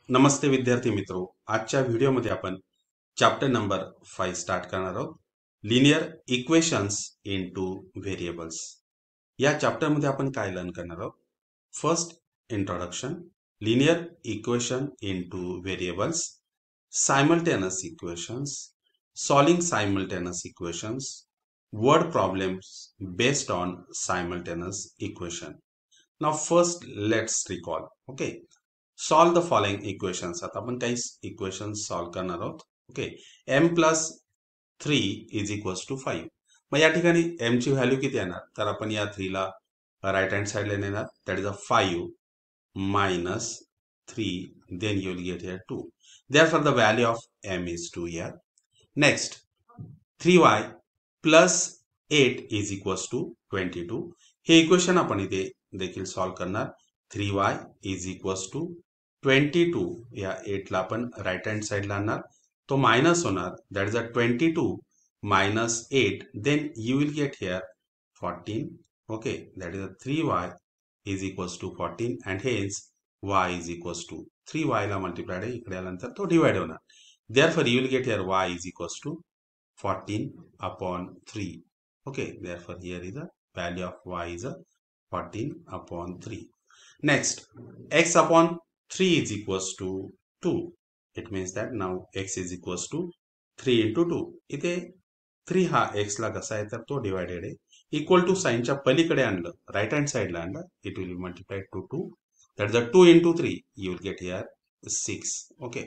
नमस्ते विद्यार्थी मित्रो, आजच्या व्हिडिओमध्ये आपण चॅप्टर नंबर 5 स्टार्ट करणार आहोत. Linear equations in two variables. या चॅप्टर मध्ये आपण काय लर्न करणार आहोत? First, introduction, linear equation in two variables, simultaneous equations, solving simultaneous equations, word problems based on simultaneous equation. Now first let's recall. Okay, solve the following equations. आता आपण काही equations solve करणार आहोत. Okay, m plus 3 is equals to 5. मग या ठिकाणी m ची value किती येणार? तर आपण या 3 ला राईट हँड साइडला नेणार. That is a 5 minus 3, then you will get here 2. Therefore, the value of m is 2 here. Next, 3y plus 8 is equals to 22. हे इक्वेशन आपण इथे देखील सॉल्व करणार. 3y is equals to 22. या 8 ला आपण राईट हँड साइडला आणणार, तो मायनस होणार. That is a 22 minus 8, then you will get here 14. Okay, that is a 3y is equals to 14 and hence y is equals to 3y ला multiplied आहे, इकडे आल्यानंतर तो डिवाइड होणार. Therefore, you will get here y is equals to 14 upon 3. Okay, therefore here is the value of y is a 14 upon 3. Next, x upon 3 is equals to 2. It means that now x is equals to 3 into 2. इथे 3 हा x ला कसा आहे तर तो divided आहे. Equal to साइनच्या पलीकडे आणलं, right hand साइडला आणलं, it will multiply to 2. That is 2 into 3. You will get here 6. Okay,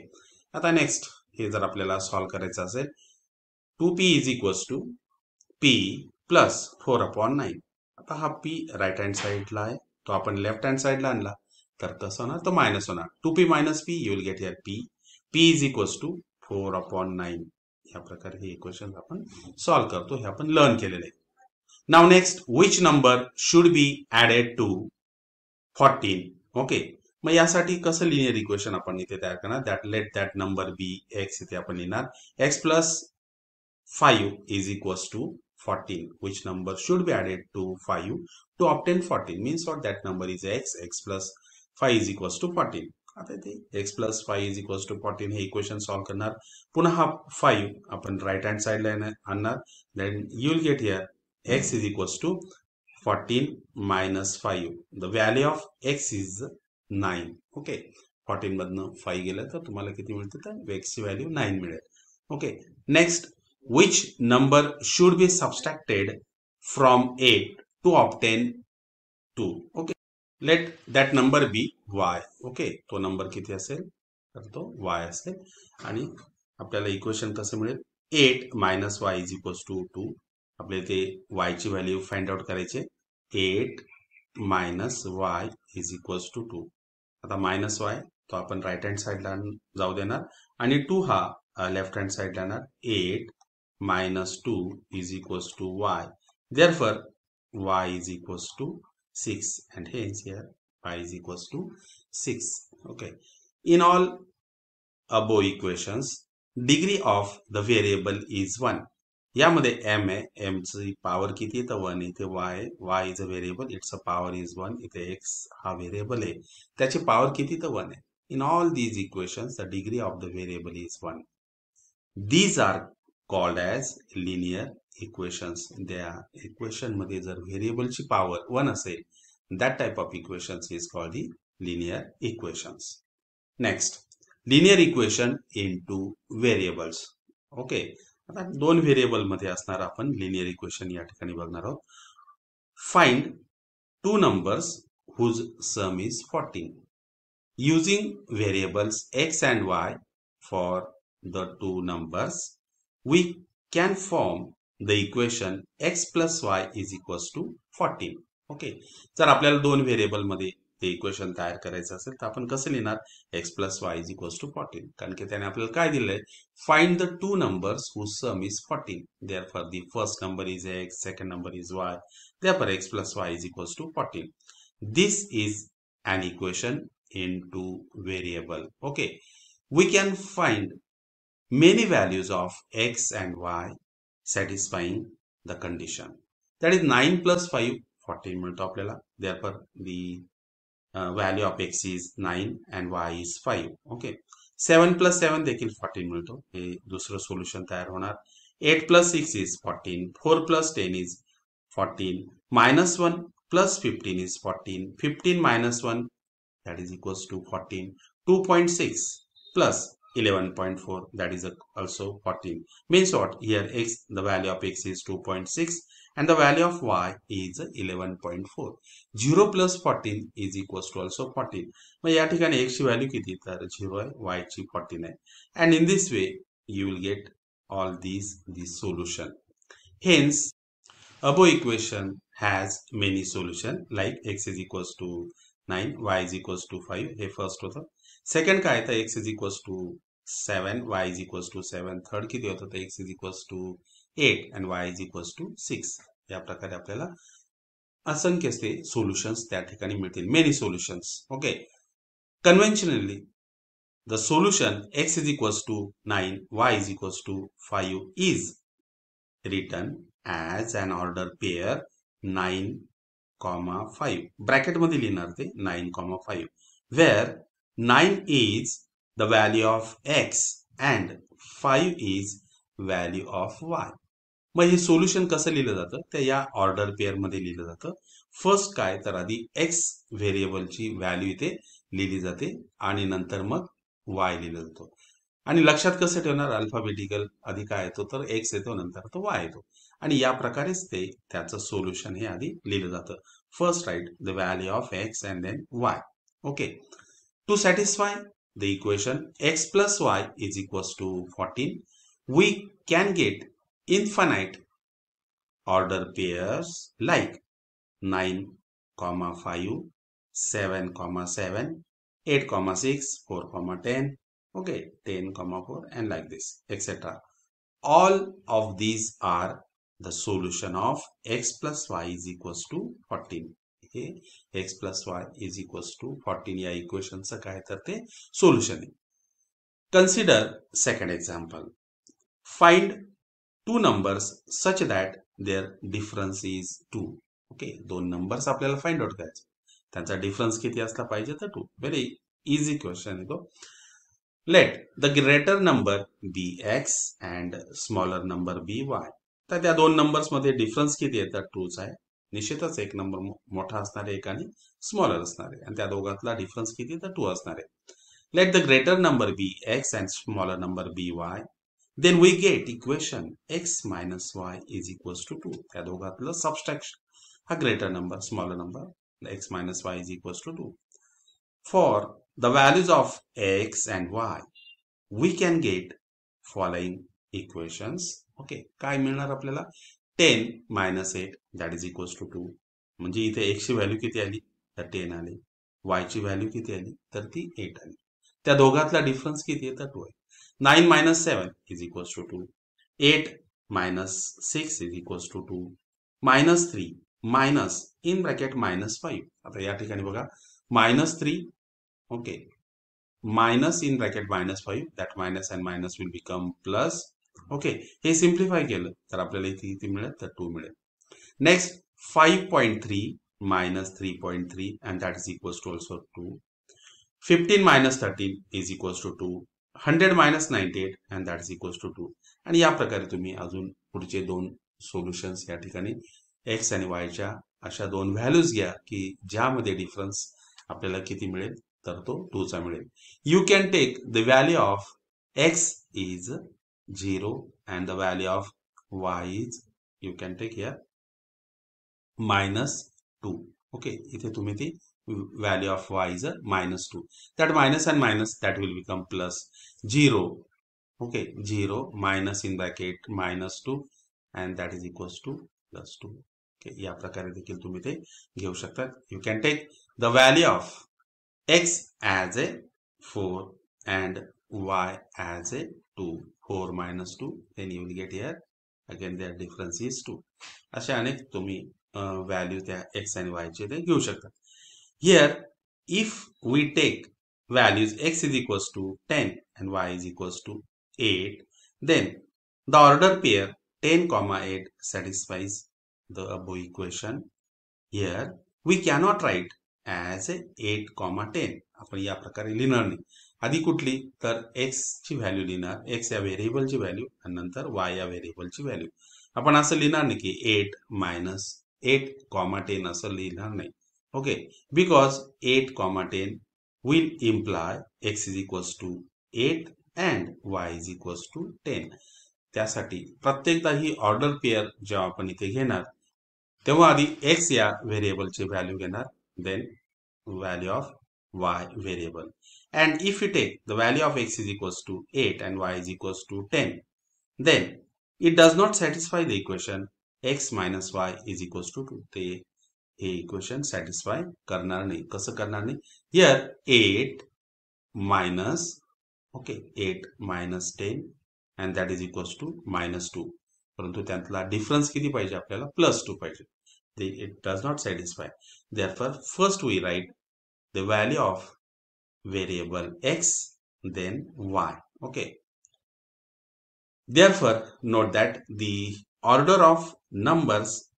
आता नेक्स्ट हे जर आपल्याला सॉल्व करायचं असेल, 2p is equals to p plus 4 upon 9. आता हा p राईट हँड साइडला आहे, तो आपण लेफ्ट हँड साइडला आणला तर कसं होणार, तो मायनस होणार. 2p minus p, you will get here p. p is equals to 4 upon 9. या प्रकारे हे इक्वेशन आपण सॉल्व करतो, हे आपण लर्न केलेले आहे. Now next, which number should be added to 14. Okay, मग यासाठी कसं लिनियर इक्वेशन आपण इथे तयार करणार? That let that number be x. इथे आपण लिहिणार x plus 5 is equals to 14. Which number should be added to 5 to obtain 14? Means what? That number is x. X plus 5 is equals to 14. आता इथे x plus 5 is equals to 14 हे equation solve करणार. पुन्हा हा 5 आपण right hand साइडला आणणार. Then you will get here x is equals to 14 minus 5. The value of x is 9. Okay, 14 मधनं 5 गेलं तर तुम्हाला किती मिळते? तर x ची व्हॅल्यू 9 मिळेल. Okay, next, which number should be subtracted from 8 to obtain 2? Okay, let that number be y. Okay, तो नंबर किती असेल तर तो y असेल. आणि आपल्याला इक्वेशन कसं मिळेल? 8 minus y is equals to 2. आपल्याला ते y ची व्हॅल्यू फाइंड आउट करायचे. 8 minus y is equals to 2. आता मायनस y तो आपण राईट हँड साइडला जाऊ देणार आणि 2 हा लेफ्ट हँड साइडला येणार. 8 minus 2 is equals to y. Therefore, y is equals to 6 and hence here y is equals to 6. Okay. In all above equations, degree of the variable is 1. यामध्ये m आहे, m ची power किती आहे तर 1. इथे y is a variable, its a power is 1. इथे x हा variable आहे, त्याची पॉवर किती तर 1 आहे. In all these equations, the degree of the variable is 1. These are called as linear equations. त्या इक्वेशन मध्ये जर व्हेरिएबलची पॉवर 1 असेल, that type of equations is called the linear equations. Next, linear equation into variables. Okay, आता दोन variable मध्ये असणार आपण लिनियर इक्वेशन या ठिकाणी बघणार आहोत. Find two numbers whose sum is 14. Using variables x and y for the two numbers, we can form the equation x plus y is equals to 14. Okay, जर आपल्याला दोन व्हेरिएबल मध्ये ते इक्वेशन तयार करायचं असेल तर आपण कसं लिहिणार? x plus y is equals to 14. कारण की त्याने आपल्याला काय दिलंय? Find the two numbers whose sum is 14. Therefore, the first number is x, second number is y. Therefore, x plus y is equals to 14. This is an equation into variable. Okay, we can find many values of x and y satisfying the condition. That is 9 plus 5, 14 मिळतो आपल्याला. Therefore, the value of x is 9 and y is 5. Okay, 7 + 7 देखील 14 मिळतो. हे दुसरं solution तयार होणार. 8 + 6 is 14. 4 + 10 is 14. -1 + 15 is 14. 15 - 1 that is equals to 14. 2.6 plus 11.4 that is also 14. Means what? Here x, the value of x is 2.6 and the value of y is 11.4. 0 plus 14 is equals to also 14. मग या ठिकाणी x ची value किती? तर 0 आहे, y ची 14 आहे. And in this way you will get all these solution. Hence above equation has many solution like x is equals to 9, y is equals to 5. हे first होतं. सेकंड काय तर x is equals to 7, y is equals to 7. Third किती होतं तर x is equals to 8 and y is equals to 6. या प्रकारे आपल्याला असंख्य सोल्युशन्स त्या ठिकाणी मिळतील. Many solutions. Okay, conventionally the solution x is equals to 9, y is equals to 5 is written as an order pair 9, 5. Bracket मध्ये लिहिणार ते 9, 5 where 9 is the value of x and 5 is value of y. मग हे solution कसं लिहिलं जातं ते या ऑर्डर पेअर मध्ये लिहिलं जातं. फर्स्ट काय तर आधी x व्हेरिएबलची व्हॅल्यू इथे लिहिली जाते आणि नंतर मग y लिहिलं जातो. आणि लक्षात कसं ठेवणार? अल्फाबेटिकल आधी काय येतो तर x येतो, नंतर तो y येतो. आणि या प्रकारेच ते त्याचं सोल्युशन हे आधी लिहिलं जातं. First write the value of x and then y. Okay, to satisfy the equation x plus y is equals to 14, we can get infinite order pairs like 9, 5, 7, 7, 8, 6, 4, 10, okay, 10, 4 and like this, etc. All of these are the solution of x plus y is equals to 14. हे x plus y is equals to 14 या इक्वेशनचं काय तर ते solution आहे. Consider second example. Find two numbers such that their difference is 2. Okay, दोन numbers आपल्याला find out करायचे, त्यांचा डिफरन्स किती असला पाहिजे तर 2. व्हेरी इझी क्वेश्चन आहे तो. Let the greater number be x and smaller number be y. तर त्या दोन नंबर्स मध्ये डिफरन्स किती आहे तर 2च आहे. निश्चितच एक नंबर मोठा असणार आहे, एक आणि स्मॉलर असणार आहे, आणि त्या दोघातला डिफरन्स किती तर 2 असणार आहे. Let the greater number be x and smaller number be y. Then we get equation x minus y is equals to 2. त्या दोघातलं सबस्ट्रॅक्शन, हा greater number, smaller number, x minus y is equals to 2. For the values of x and y, we can get following equations. Okay, काय मिळणार आपल्याला? 10 minus 8 that is equals to 2. म्हणजे इथे x ची value किती आली तर 10 आली, y ची व्हॅल्यू किती आली तर ती 8 आली. त्या दोघातला डिफरन्स किती आहे तर 2 आहे. 9 minus 7 is equals to 2. 8 minus 6 is equals to 2. minus 3 minus in bracket minus 5. आता या ठिकाणी बघा -3, okay, minus in bracket minus 5, that minus and minus will become plus. Okay, हे सिम्प्लिफाय केलं तर आपल्याला इथे किती मिळेल तर 2 मिळेल. Next 5.3 minus 3.3 and that is equals to also 2. 15 minus 13 is equals to 2. 100 minus 98 and that is equals to 2. आणि या प्रकारे तुम्ही अजून पुढचे दोन सोल्युशन्स या ठिकाणी x आणि y च्या अशा दोन व्हॅल्यूज घ्या की ज्यामध्ये डिफरन्स आपल्याला किती मिळेल तर तो 2 चा मिळेल. You can take the value of x is 0 and the value of y is, you can take here -2. okay, इथे तुम्ही ती value of y is -2. that minus and minus that will become plus 0. okay, 0 minus in bracket -2 and that is equals to +2. okay, या प्रकारे देखील तुम्ही ते घेऊ शकता. you can take the value of x as a 4 and y as a 2. 4 minus 2, then you will get here again their difference is 2. अशा अनेक तुम्ही व्हॅल्यू त्या x आणि y चे ते घेऊ शकता. Here if we take values x is equals to 10 and y is equals to 8, then the order pair 10, 8 satisfies the above equation. Here we cannot write as 8,10 आपण या प्रकारे लिहिणार नाही. आधी कुठली तर x ची व्हॅल्यू लिहिणार, x या व्हेरिएबलची व्हॅल्यू आणि नंतर y या व्हेरिएबलची व्हॅल्यू. आपण असं लिहिणार नाही की 8 मायनस 8,10 असं लिहिणार नाही. Okay, because 8,10 will imply x is equals to 8 and y is equals to 10. त्यासाठी प्रत्येकदा ही ऑर्डर पेअर जेव्हा आपण इथे घेणार तेव्हा आधी x या व्हेरिएबलची व्हॅल्यू घेणार, then value of y variable. And if you take the value of x is equals to 8 and y is equals to 10, then it does not satisfy the equation x minus y is equals to 2. ते हे equation satisfy करणार नाही. कसं करणार नाही? Here 8 minus 8 minus 10 and that is equals to -2. परंतु त्यातला difference किती पाहिजे आपल्याला? +2 पाहिजे. It does not satisfy. Therefore, first we write the value of variable x, then y. Okay. Therefore, note that the order of numbers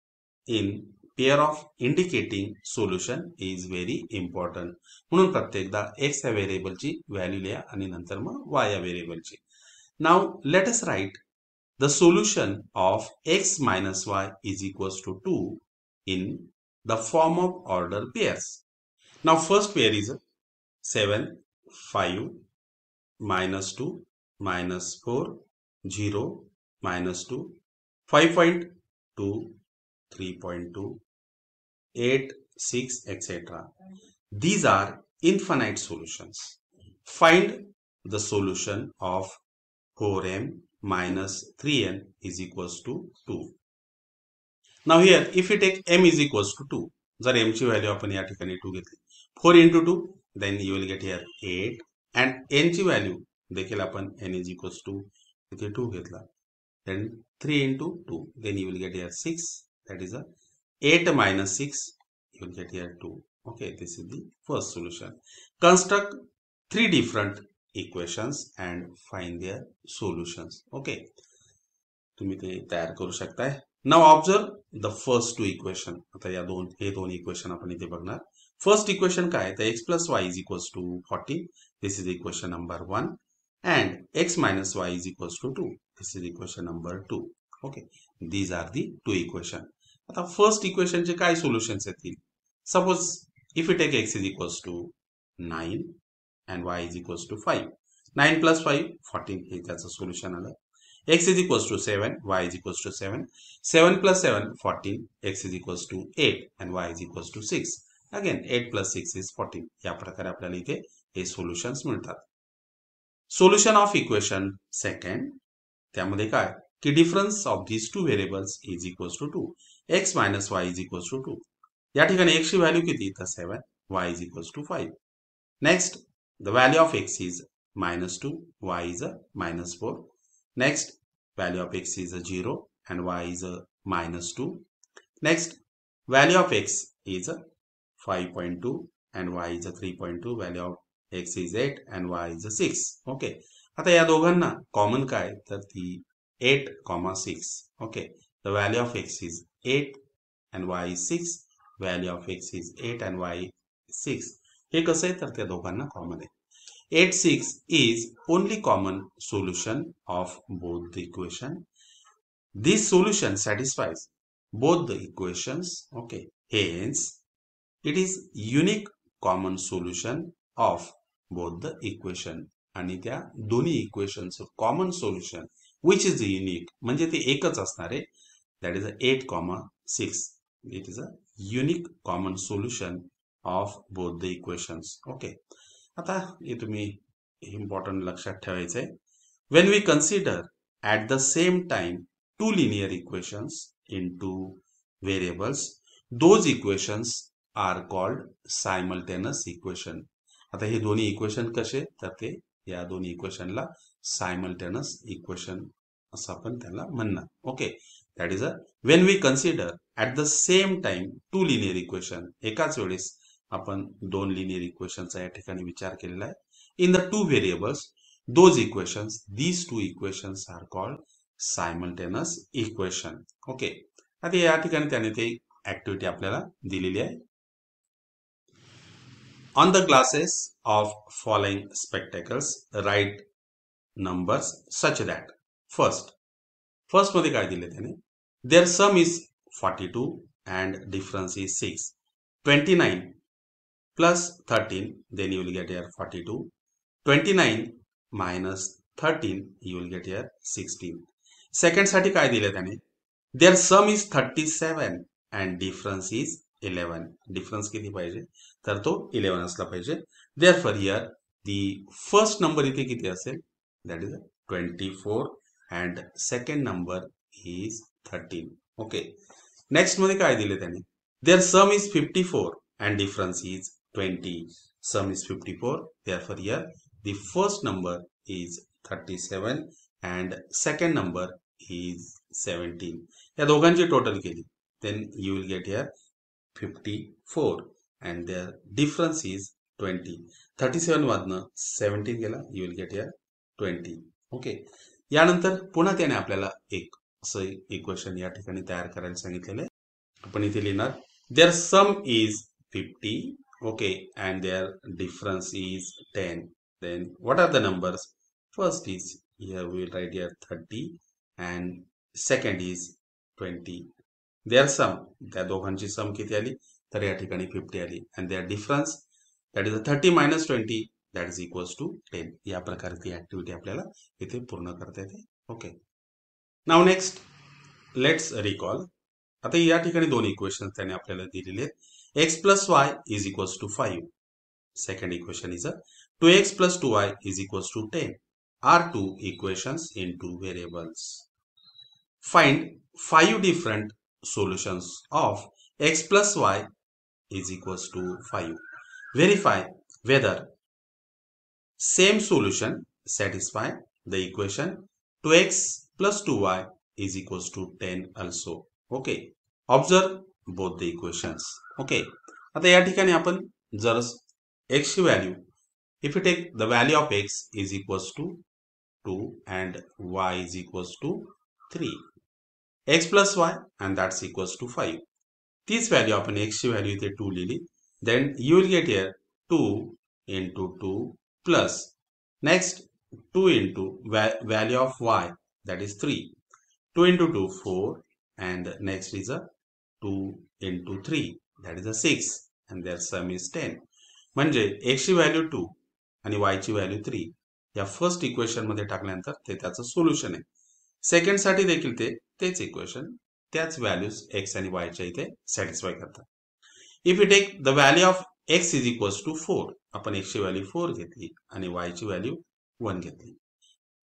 in pair of indicating solution is very important. म्हणून प्रत्येकदा x या व्हेरिएबलची value लिहा आणि नंतर मग y या व्हेरिएबलची. Now let us write the solution of x minus y is equals to 2 in the form of order pairs. Now first pair is 7, 5, -2, -4, 0, -2, 5.2, 3.2, 8, 6, etc. These are infinite solutions. Find the solution of 4m minus 3n is equals to 2. Now here if we take m is equals to 2, जर m ची value आपण या ठिकाणी 2 घेतली, 4 into 2, then you will get here 8 and n ची value देखील आपण n is equals to इथे 2 घेतला, then 3 into 2, then you will get here 6, that is a 8 minus 6, you will get here 2. Okay, this is the first solution. Construct 3 different equations and find their solutions. Okay, तुम्ही ते तयार करू शकताय. Now observe the first two equation. आता या हे दोन equation आपण इथे बघणार. फर्स्ट इक्वेशन काय आहे? तर x plus y is equals to 14. This is equation number 1. And x minus y is equals to 2. This is equation number 2. Okay, these are the two equation. आता फर्स्ट इक्वेशन चे काय solutions येतील? Suppose if we take x is equals to 9 and y is equals to 5. 9 plus 5, 14 हे त्याचं solution आलं. x is equals to 7, y is equals to 7. 7 plus 7, 14. x is equals to 8 and y is equals to 6. Again, 8 plus 6 is 14. या प्रकारे आपल्याला इथे हे solutions मिळतात. Solution of equation second, त्यामध्ये काय की difference of these two variables is equals to 2. x minus y is equals to 2. या ठिकाणी x ची व्हॅल्यू किती? तर 7, y is equals to 5. Next, the value of x is -2, y is a -4. Next, value of x is a 0 and y is a -2. Next, value of x is a 5.2 and y is a 3.2. Value of x is 8 and y is a 6. Okay. आता या दोघांना common काय? तर ती 8, 6. Okay. The value of x is 8 and y is 6. Value of x is 8 and y is 6. हे कसं आहे? तर त्या दोघांना कॉमन आहे. 8, 6 is only common solution of both the equation. This solution satisfies both the equations. Okay. Hence, it is unique common solution of both the equation. आणि त्या दोन्ही equations common solution which is unique म्हणजे ते एकच असणार आहे. That is 8, 6. It is a unique common solution of both the equations. Okay. आता हे तुम्ही इम्पॉर्टंट लक्षात ठेवायचं आहे. When we consider at the same time two linear equations in two variables, those equations are called simultaneous equation. आता हे दोन्ही equation कसे? तर ते या दोन्ही इक्वेशनला सायमल्टेनियस इक्वेशन असं आपण त्याला म्हणणार. Okay, that is when we consider at the same time two linear equation, एकाच वेळेस आपण दोन लिनियर इक्वेशनचा या ठिकाणी विचार केलेला आहे. In the two variables, those equations, these two equations are called simultaneous equation. Okay. आता या ठिकाणी त्याने ते ऍक्टिव्हिटी आपल्याला दिलेली आहे. On the glasses of following spectacles, write numbers such that first मध्ये काय दिले त्याने, their sum is 42 and difference is 6. 29 plus 13, then you will get here 42. 29 minus 13, you will get here 16. Second साठी काय दिले त्याने, their sum is 37 and difference is 11. Difference किती पाहिजे, तर तो 11 असला पाहिजे. therefore here the first number इथे किती असेल, that is 24 and second number is 13. okay. Next मध्ये काय दिले त्याने, their sum is 54 and difference is 20. sum is 54, therefore here the first number is 37 and second number is 17. या दोघांची total केली, then you will get here 54 and their difference is 20. 37 मधनं 17 गेला, you will get here 20. Okay. यानंतर पुन्हा त्याने आपल्याला एक असं इक्वेशन या ठिकाणी तयार करायला सांगितलेलं आहे. आपण इथे लिहिणार, their sum is 50, okay, and their difference is 10. Then what are the numbers? First is here we will write here 30 and second is 20. Their sum, त्या दोघांची सम किती आली, तर या ठिकाणी 50 आली, and their difference, that is 30 minus 20, that is equals to 10. या प्रकारची ऍक्टिव्हिटी आपल्याला इथे पूर्ण करता येते. Okay. Now next let's recall. आता या ठिकाणी दोन इक्वेशन त्याने आपल्याला दिलेले आहेत. x plus y is equals to 5. Second equation is 2x plus 2y is equals to 10. Are two equations in two variables. Find 5 different solutions of x plus y is equals to 5. Verify whether same solution satisfy the equation 2x plus 2y is equals to 10 also. Okay. Observe both the equations. Okay. आता या ठिकाणी आपण जर x ची value, if you take the value of x is equals to 2 and y is equals to 3, x plus y and that's equals to 5. तीच value आपण x ची value इथे 2 लिहिली, then you will get here 2 into 2 plus next 2 into value of y, that is 3. 2 into 2 4 and next is a 2 into 3, that is a 6 and their sum is 10. म्हणजे x ची value 2 आणि y ची value 3 या first equation मध्ये टाकल्यानंतर ते त्याचं solution आहे. सेकंड साठी देखील तेच इक्वेशन त्याच व्हॅल्यूज x आणि y च्या इथे सॅटिस्फाय करतात. If you take the value of x is equals to 4, आपण x ची व्हॅल्यू 4 घेतली आणि y ची व्हॅल्यू 1 घेतली,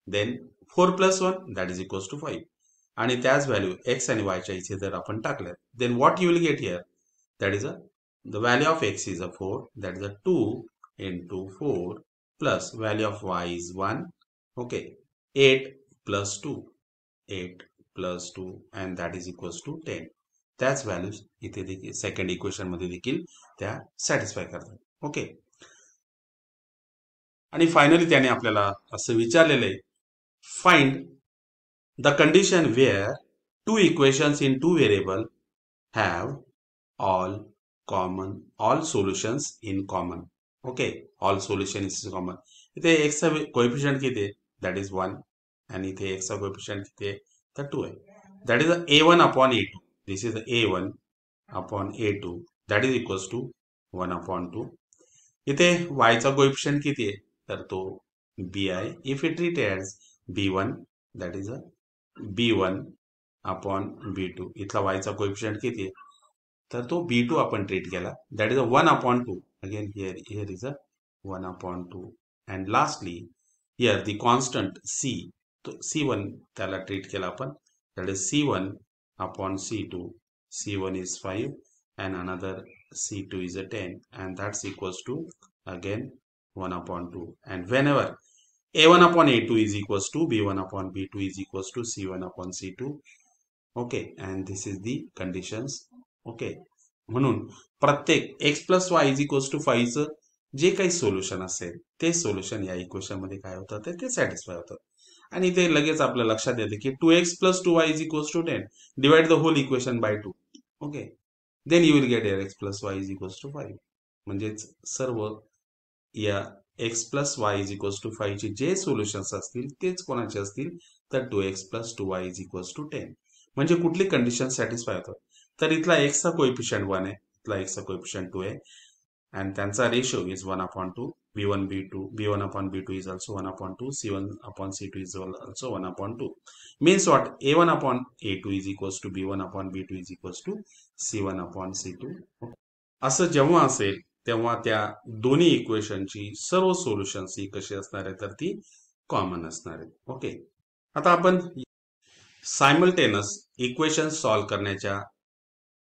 then 4 plus 1 that is equals to 5 आणि त्याच व्हॅल्यू x आणि y च्या इथे जर आपण टाकल्या, then what you will get here, that is the value of x is a 4, that is a 2 into 4 plus value of y is 1. Okay. 8 plus 2, 8 plus 2 and that is equals to 10. त्याच values इथे देखील second equation मध्ये देखील त्या satisfy करतात. Okay. आणि finally त्याने आपल्याला असं विचारलेलं आहे, find the condition where two equations in two variable have all solutions in common. Okay, all solution is common. इथे x चा कोएफिशिएंट किती आहे, that is 1 आणि इथे x चा कोएफिशिएंट किती आहे, तर 2 आहे. that is a1 upon a2. this is a1 upon a2, that is equals to 1 upon 2. इथे y चा कोएफिशिएंट किती आहे, तर तो b आहे. if we treat it as b1, that is b1 upon b2. इथला y चा कोएफिशिएंट किती आहे, तर तो b2 आपण ट्रीट केला, that is a 1 upon 2. again here is a 1 upon 2 and lastly here the constant c, तो c1 त्याला ट्रीट केला आपण, that is c1 upon c2. c1 is 5 and another c2 is a 10 and that's equals to again 1 upon 2. and whenever a1 upon a2 is equals to b1 upon b2 is equals to c1 upon c2. okay, and this is the conditions. Okay. म्हणून प्रत्येक x plus y is equals to 5 चं जे काही solution असेल ते solution या equation मध्ये काय होतं, ते सॅटिस्फाय होतं. आणि ते लगेच आपल्या लक्षात येते की 2x plus 2y is equals to 10. Divide the whole equation by 2. Okay. Then you will get x plus y is equals to 5. म्हणजेच सर्व या x plus y is equals to 5 चे जे सोल्युशन्स असतील तेच कोणाचे असतील तर 2x plus 2y is equals to 10. म्हणजे कुठली कंडिशन सॅटिस्फाय होतं तर इथला x चा कोएफिशियंट 1 आहे, इथला x चा कोएफिशियंट 2 आहे and त्यांचा ratio is 1/2. b1 upon b2 is also 1/2. c1 upon c2 is also 1/2. Means what? a1 upon a2 is equals to b1 upon b2 is equals to c1 upon c2. असं जेव्हा असेल तेव्हा त्या दोन्ही इक्वेशनची सर्व solutions ही कशी असणार आहे तर ती कॉमन असणार आहे. ओके, आता आपण सायमल्टेनस इक्वेशन सॉल्व्ह करण्याच्या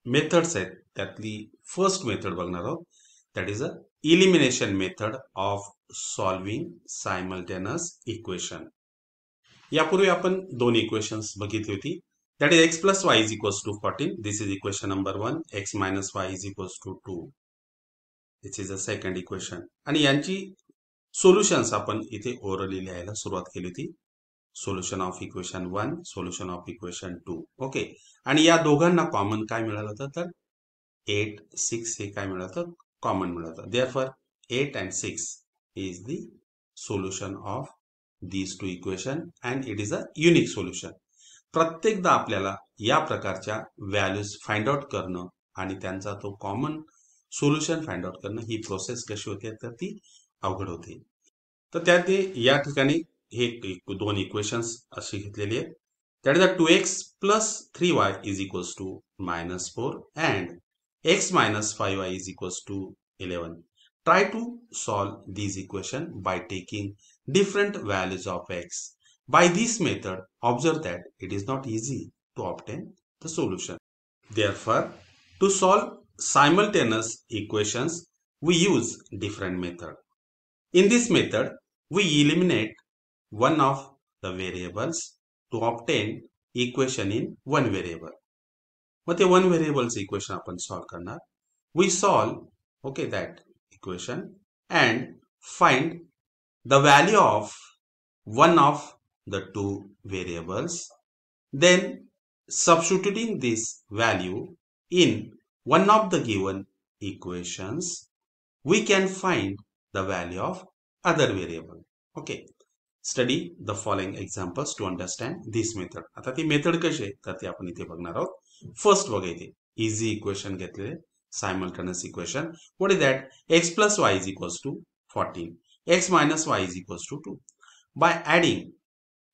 मेथड्स आहेत त्यातली फर्स्ट मेथड बघणार आहोत. That is a elimination method of solving simultaneous equation. यापूर्वी आपण दोन इक्वेशन्स बघितली होती. That is x plus y is equals to 14. This is equation number 1. x minus y is equals to 2. This is a second equation. आणि यांची solutions आपण इथे orally लिहायला सुरुवात केली होती. Solution of equation 1, solution of equation 2. Okay, आणि या दोघांना कॉमन काय मिळालं होतं तर 8, 6 हे काय मिळालं होतं कॉमन मिळतं. Therefore 8 and 6 is the solution of these two equation and it is a unique solution. प्रत्येकदा आपल्याला या प्रकारच्या व्हॅल्यूज फाइंड आउट करणं आणि त्यांचा तो कॉमन सोल्युशन फाइंड आउट करणं ही प्रोसेस कशी होते तर ती अवघड होते. तर त्यात या ठिकाणी हे दोन इक्वेशन्स अशी घेतलेली आहेत. That is 2x plus 3y is equals to -4 and x minus 5y is equals to 11. Try to solve these equation by taking different values of x. By this method, observe that it is not easy to obtain the solution. Therefore, to solve simultaneous equations, we use different method. In this method, we eliminate one of the variables to obtain equation in one variable. मग ते one व्हेरिएबलचं equation आपण solve करणार. We solve okay that equation and find the value of one of the two variables. Then substituting this value in one of the given equations we can find the value of other variable. Okay, study the following examples to understand this method. आता ती method कशी आहे तर ती आपण इथे बघणार आहोत. फर्स्ट बघा इथे इझी इक्वेशन घेतलेले simultaneous equation. What is that? x plus y is equals to 14. x minus y is equals to 2. By adding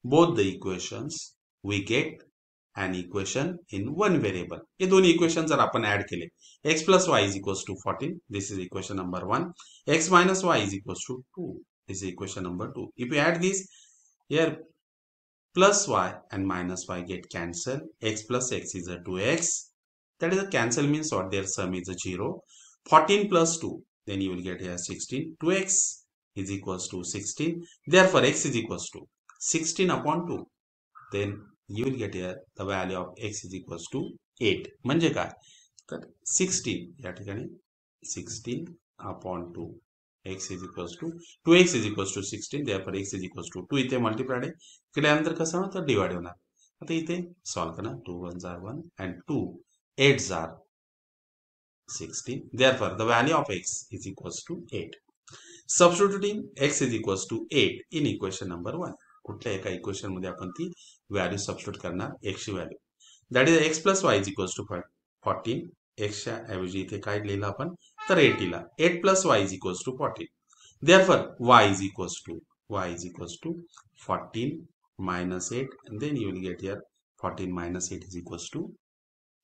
both the equations we get an equation in one variable. हे दोन्ही equation जर आपण add केले x plus y is equals to 14. This is equation number 1. x minus y is equals to 2. This is equation number 2. If you add this here, plus y and minus y get cancelled. X plus x is a 2x. That is a cancel means what? Their sum is a 0. 14 plus 2. Then you will get here 16. 2x is equals to 16. Therefore x is equals to 16 upon 2. Then you will get here the value of x is equals to 8. म्हणजे काय तर 16 या ठिकाणी 16 upon 2. x is equals to 2x is equals to 16. Therefore x is equals to 2. इथे multiplied आहे. केल्यानंतर कसं होणार तर डिवाइड होणार. आता इथे सॉल्व्ह करणार. 2 1s are 1 and 2 8s are 16. Therefore the value of x is equals to 8. Substituting x is equals to 8 in equation number 1. कुठल्या एका इक्वेशन मध्ये आपण ती व्हॅल्यू सबस्टिट्यूट करणार x ची value. That is x plus y is equals to 14. x च्या ऐवजी इथे काय लिहिलं आपण तर 80 ला 8 plus y is equals to 14. Therefore y is equals to 14 minus 8 and then you will get here 14 minus 8 is equals to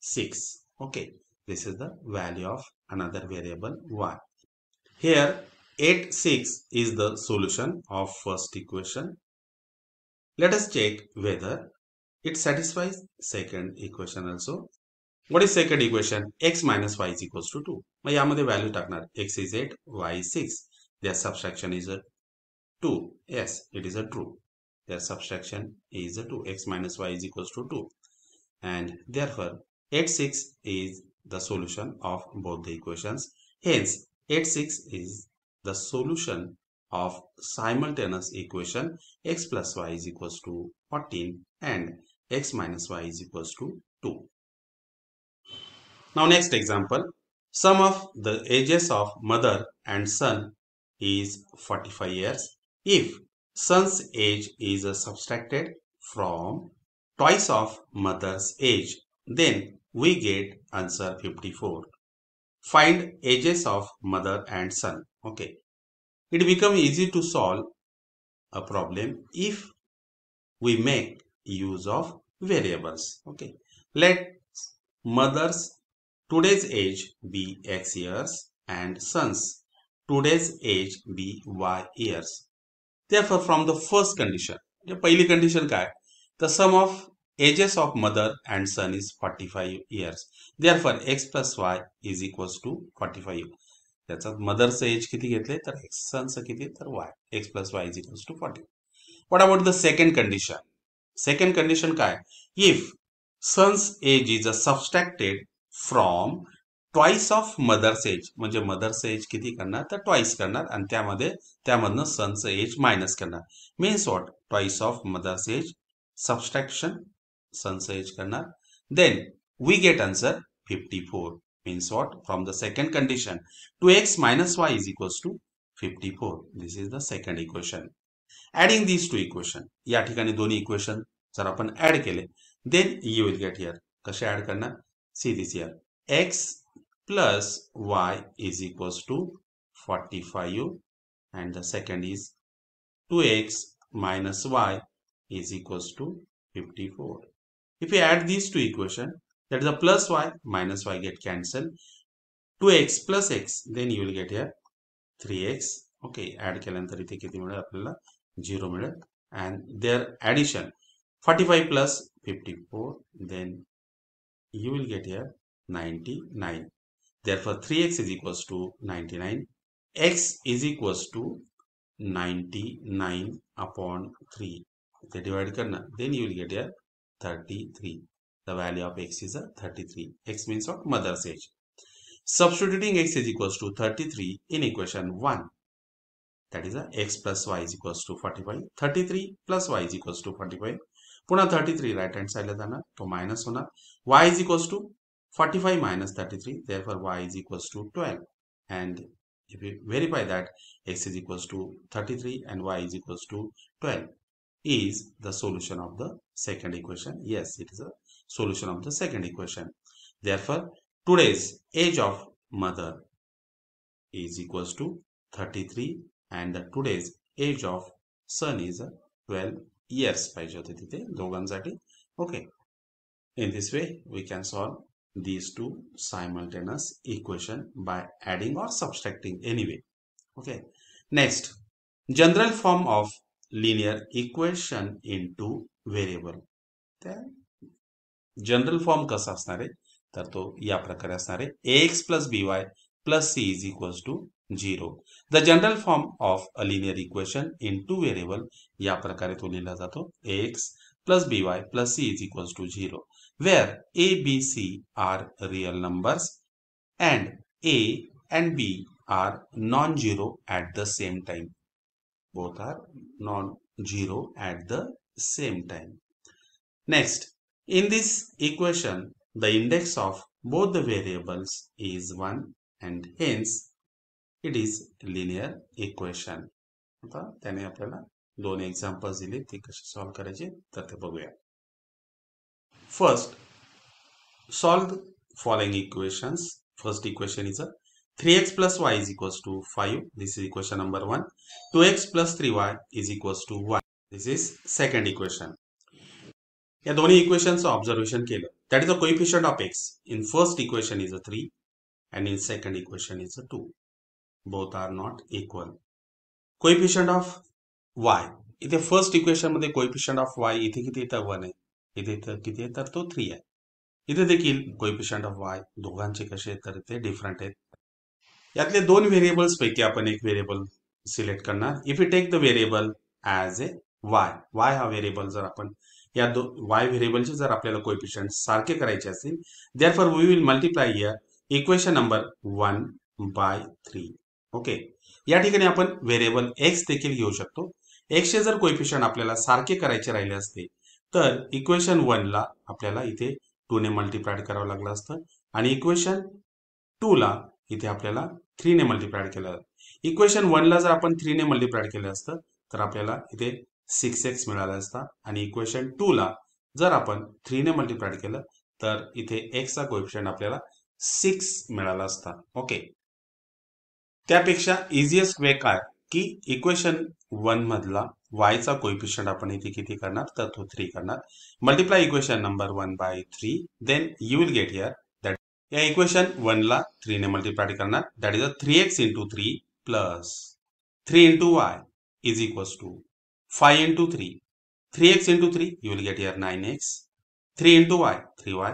6. Okay, this is the value of another variable y. Here 8 6 is the solution of first equation. Let us check whether it satisfies second equation also. What is second equation? X minus y is equals to 2. मग यामध्ये value टाकणार. X is 8, y is 6. Their subtraction is a 2. Yes, it is a true. Their subtraction is a 2. X minus y is equals to 2. And therefore 8 6 is the solution of both the equations. Hence 8 6 is the solution of simultaneous equation x plus y is equals to 14 and x minus y is equals to 2. Now next example. Sum of the ages of mother and son is 45 years. If son's age is subtracted from twice of mother's age, then we get answer 54. Find ages of mother and son. Okay, it becomes easy to solve a problem if we make use of variables. Okay, let mother's today's age be x years and son's today's age be y years. Therefore, from the first condition, पहिली condition काय? The sum of ages of mother and son is 45 years. Therefore, x plus y is equals to 45. त्याचा मदरचं as किती घेतले तर x, sonचं किती तर y. x plus y is equals to 40. What about the second condition? Second condition काय? If son's age is subtracted from twice of mother's age, म्हणजे mother's age किती करणार तर ट्वाइस करणार आणि त्यामधनं सनचं एज मायनस करणार. Means what? Twice of mother's age subtraction सनचं एज करणार. Then we get answer 54. Means what? From the second condition 2x minus y is equals to 54. This is the second equation. Adding these two equation, या ठिकाणी दोन्ही equation जर आपण add केले then you will get here. कसे add करणार? See this here. x plus y is equals to 45 and the second is 2x minus y is equals to 54. If you add these two equations, that is a plus y minus y get cancelled. 2x plus x, then you will get here 3x. Okay, add केल्यानंतर इथे किती मिळेल आपल्याला? 0 मिळेल. And their addition 45 plus 54, then you will get here 99. Therefore, 3x is equals to 99. X is equals to 99 upon 3. They divide karna, then you will get here 33. The value of x is 33. X means what? Mother's age. Substituting x is equals to 33 in equation 1. That is x plus y is equals to 45. 33 plus y is equals to 45. पुन्हा 33 right hand side ला जाणार, तो minus होणार. Y is equals to 45 minus 33, therefore y is equals to 12. And if we verify that x is equals to 33 and y is equals to 12 is the solution of the second equation. Yes, it is a solution of the second equation. Therefore, today's age of mother is equals to 33 and the today's age of son is 12 years. पाहिजे होते तिथे दोघांसाठी. Okay. In this way, we can solve these two simultaneous equation by adding or subtracting anyway. Okay, next, general form of linear equation into variable. General form कसा असणार आहे तर तो या प्रकारे असणार आहे. ax plus by plus c is equals to 0. The general form of a linear equation into variable या प्रकारे तो लिहिला जातो. ax plus by plus c is equals to 0. Where a, b, c are real numbers and a and b are non-zero at the same time. Both are non-zero at the same time. Next, in this equation, the index of both the variables is 1 and hence it is linear equation. आता त्याने आपल्याला दोन examples दिले, ते कसे solve करायचे तर ते बघूया. First, solve the following equations. First equation is 3x plus y is equals to 5. This is equation number 1. 2x plus 3y is equals to 1. This is second equation. या दोन्ही equations observation केलं. That is the coefficient of x. In first equation is 3 and in second equation is 2. Both are not equal. Coefficient of y. इथे first equation मध्ये coefficient of y इथे किती येतं 1 आहे. इथे किती आहे तर तो 3 आहे. इथे देखील कोएफिशिएंट ऑफ y दोघांचे कसे तर ते डिफरंट आहेत. यातले दोन व्हेरिएबल्स पैकी आपण एक व्हेरिएबल सिलेक्ट करणार. If you take the variable as a y हा व्हेरिएबल जर आपण या y व्हेरिएबलचे जर आपल्याला कोएफिशिएंट सारखे करायचे असतील, therefore we will multiply here equation number 1 by 3. Okay, या ठिकाणी आपण व्हेरिएबल x देखील घेऊ शकतो. x चे जर कोएफिशिएंट आपल्याला सारखे करायचे राहिले असते तर इक्वेशन 1 ला आपल्याला इथे 2 ने मल्टिप्लाय करावं लागलं असतं आणि इक्वेशन 2 ला इथे आपल्याला 3 ने मल्टिप्लाइड केलं. इक्वेशन 1 ला जर आपण 3 ने मल्टिप्लाइड केलं असतं तर आपल्याला इथे 6x मिळाला असता आणि इक्वेशन 2 ला जर आपण 3 ने मल्टिप्लाइड केलं तर इथे x चा कोएफिशियंट आपल्याला 6 मिळाला असता. ओके, त्यापेक्षा इझिएस्ट वे काय की इक्वेशन 1 मधला y चा कोएफिशियंट आपण इथे किती करणार तर तो 3 करणार. Multiply equation number 1 by 3, then you will get here that या इक्वेशन 1 ला 3 ने मल्टिप्लाय करणार, that is 3x into 3 plus 3 into y is equals to 5 into 3. 3x into 3 you will get here 9x. 3 into y 3y.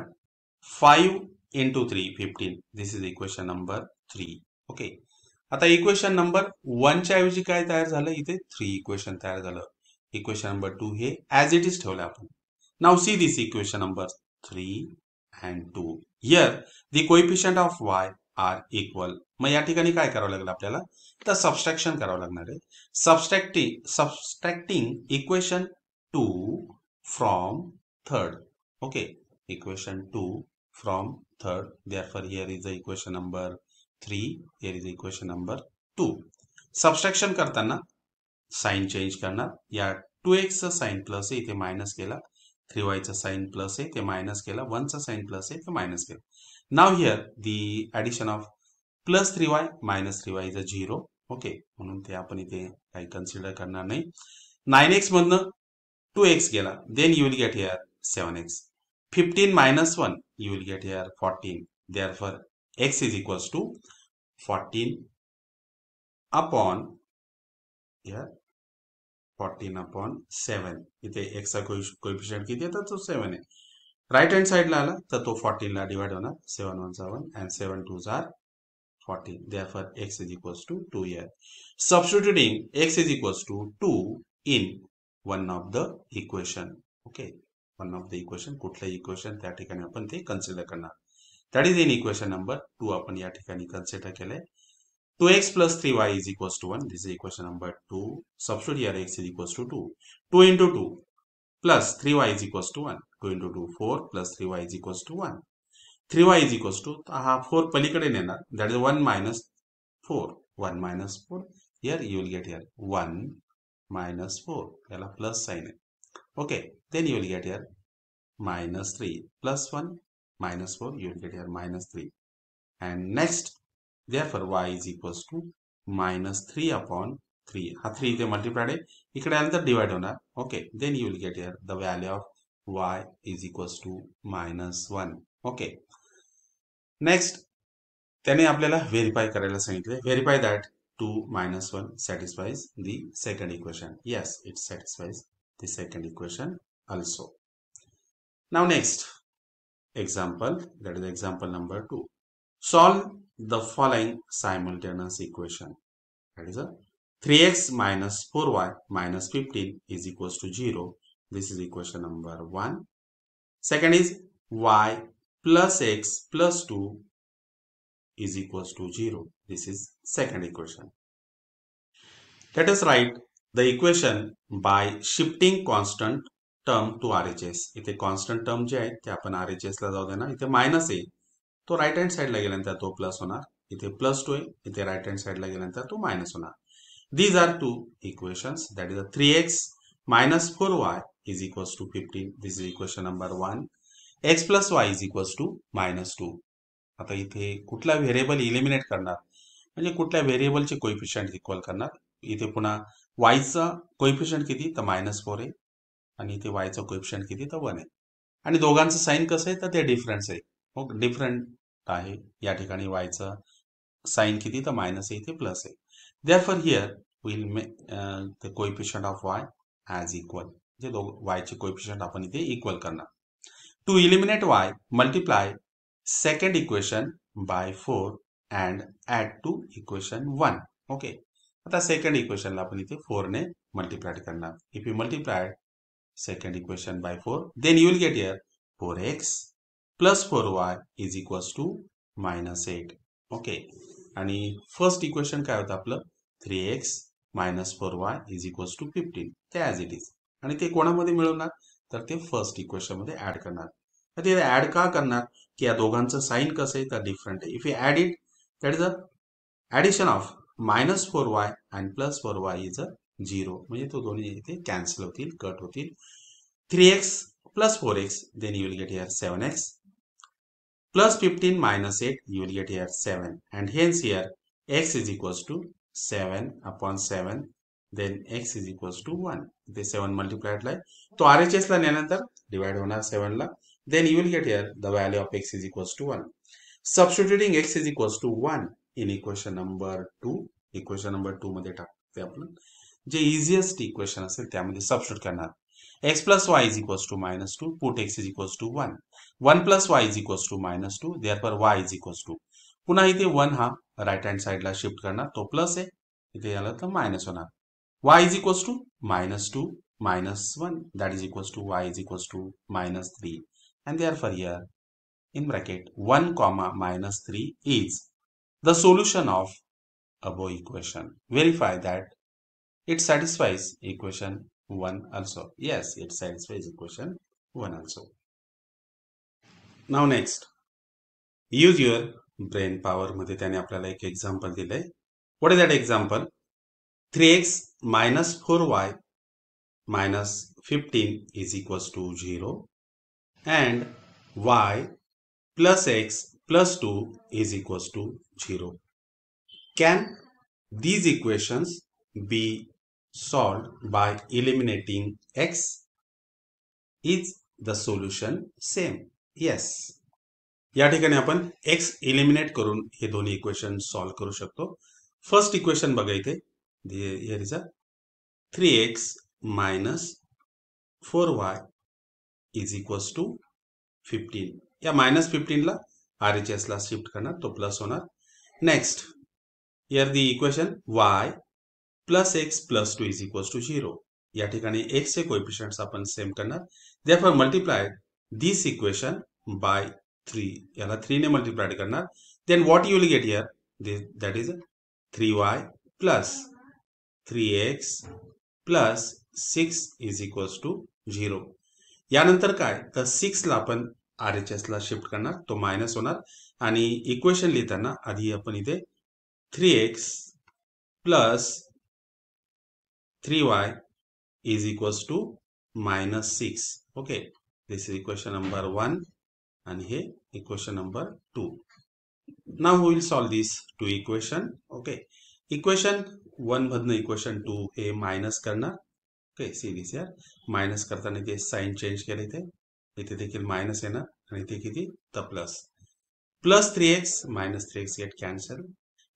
5 into 3 15. This is equation number 3. Okay, आता equation number 1 च्या ऐवजी काय तयार झालं इथे 3 इक्वेशन तयार झालं. इक्वेशन नंबर 2 हे ॲज इट इज ठेवलं आपण. Now see this equation number 3 and 2. Here the coefficient of y are equal. मग या ठिकाणी काय करावं लागेल आपल्याला तर सबस्ट्रॅक्शन करावं लागणार आहे. Subtracting equation 2 from third. Okay, equation 2 from third. therefore here is the equation number 3, here is the equation number 2. Subtraction करताना साइन चेंज करणार. या 2x चा साइन प्लस आहे इथे मायनस केला, 3y चा साइन प्लस आहे ते मायनस केला, 1 चा साइन प्लस आहे ते मायनस केला. Now here the addition of plus 3y minus 3y is a 0. Okay, म्हणून ते आपण इथे काही कन्सिडर करणार नाही. 9x मधनं 2x गेला, then you will get here 7x. 15 minus 1 you will get here 14. therefore x is equals to 14 upon here 14 upon 7. इथे x चा कोएफिशियंट किती आहे तर तो 7 आहे. राइट हँड साइडला आला तर तो 14 ला डिवाइड होणार. 7 1 7 and 7 2s are 14. therefore x is equals to 2 here. Substituting x is equals to 2 in one of the equation. okay, one of the equation, कुठलं इक्वेशन त्या ठिकाणी आपण ते कन्सिडर करणार. That is in equation number 2 आपण या ठिकाणी consider केलंय. 2x plus 3y is equals to 1. This is equation number 2. Substitute here x is equals to 2. 2 into 2 plus 3y is equals to 1. 2 into 2 4 plus 3y is equals to 1. 3y is equals to हा 4 पलीकडे नेणार. That is 1 minus 4. 1 minus 4. Here you will get here 1 minus 4. याला plus sign आहे. Okay, then you will get here minus 3 plus 1 minus 4, you will get here minus 3. And next, therefore y is equals to minus 3 upon 3. हा 3 इथे multiplied आहे, इकडे आलं तर divide होणार. Okay, then you will get here the value of y is equals to minus 1. Okay, next त्याने आपल्याला verify करायला सांगितले. Verify that 2 minus 1 satisfies the second equation. Yes, it satisfies the second equation also. Now next example, that is example number 2. Solve the following simultaneous equation. That is a 3x minus 4y minus 15 is equals to 0. This is equation number 1. Second is y plus x plus 2 is equals to 0. This is second equation. Let us write the equation by shifting constant term to RHS. इथे constant term जे आहेत ते आपण RHS ला जाऊ देणार. इथे minus आहे तो right hand साइडला गेल्यानंतर तो प्लस होणार. इथे प्लस 2 आहे, इथे राइट हँड साइडला गेल्यानंतर तो मायनस होणार. These are two equations. That is 3x minus 4y is equals to 15. This is equation number 1. x plus y is equals to minus 2. आता इथे कुठला व्हेरिएबल इलिमिनेट करणार म्हणजे कुठल्या व्हेरिएबलचे कोएफिशियंट इक्वल करणार. इथे पुन्हा y चा कोएफिशियंट किती तर -4 आहे आणि इथे y चा कोएफिशियंट किती तर 1 आहे आणि दोघांचं साइन कसं आहे तर ते डिफरन्स आहे. हो, डिफरंट आहे. या ठिकाणी y चा साइन किती तर मायनस आहे, इथे प्लस आहे. therefore here we will make the coefficient of y as equal. म्हणजे y चे कोएफिशियंट आपण इथे इक्वल करणार. To eliminate y multiply second equation by 4 and add to equation 1. Okay, आता सेकंड इक्वेशनला आपण इथे 4 ने मल्टिप्लाय करणार. If you multiply second equation by 4, then you will get here 4x plus 4y is equals to -8. Okay, आणि first equation काय होतं आपलं 3x minus 4y is equals to 15. ते ॲज इट इज आणि ते कोणामध्ये मिळवणार तर ते फर्स्ट इक्वेशन मध्ये ऍड करणार. तर ते ऍड का करणार की या दोघांचं साइन कसं आहे तर डिफरंट आहे. If you add it that is a addition of -4y and +4y इज 0 म्हणजे तो दोन्ही इथे कॅन्सल होतील, कट होतील. 3x plus 4x, then you will get here 7x plus 15 minus 8, you will get here 7, and hence here x is equals to 7 upon 7, then x is equals to 1. The 7 multiplied like तो RHS ला नेल्यानंतर divide होणार 7 ला, then you will get here the value of x is equals to 1. Substituting x is equals to 1 in equation number 2, equation number 2 मध्ये टाकते आपण जे easiest equation असेल त्यामध्ये substitute करणार. x plus y is equals to -2, put x is equals to 1. 1 plus y is equals to -2, therefore y is equals to. पुन्हा इथे 1 हा right hand साइडला शिफ्ट करणार, तो प्लस आहे, इथे याला तर मायनस होणार. y is equals to -2 minus 1, that is equals to y is equals to -3, and therefore here in bracket 1 comma -3 is the solution of above equation. Verify that it satisfies equation 1 also. Yes, it satisfies equation 1 also. Now next, use your brain power मध्ये त्याने आपल्याला एक example दिलंय. What is that example? 3x minus 4y minus 15 is equals to 0 and y plus x plus 2 is equals to 0. Can these equations be solved by eliminating x? Is the solution same? Yes. या ठिकाणी आपण x eliminate करून हे दोन्ही equation solve करू शकतो. First equation बघा इथे, here is 3x minus 4y is equals to 15. या -15 ला RHS ला शिफ्ट करणार, तो प्लस होणार. Next, here the equation y plus x plus 2 is equals to 0. या ठिकाणी x चे कोएफिशिएंट्स आपण सेम करणार. Therefore multiply this equation by 3. याला 3 ने मल्टिप्लाइड करणार. Then what you will get here? That is 3y plus 3x plus 6 is equals to 0. यानंतर काय तर 6 ला आपण RHS ला शिफ्ट करणार, तो मायनस होणार आणि इक्वेशन लिहिताना आधी आपण इथे 3x plus 3y is equals to -6. Okay, this is equation number 1 and here equation number 2. Now we will solve these two equation. Okay, equation 1 मधनं equation 2 हे मायनस करणार. Okay, see this here, minus करताना ते sign change केले, इथे देखील minus येणार आणि इथे किती तर plus. Plus 3x minus 3x get cancelled.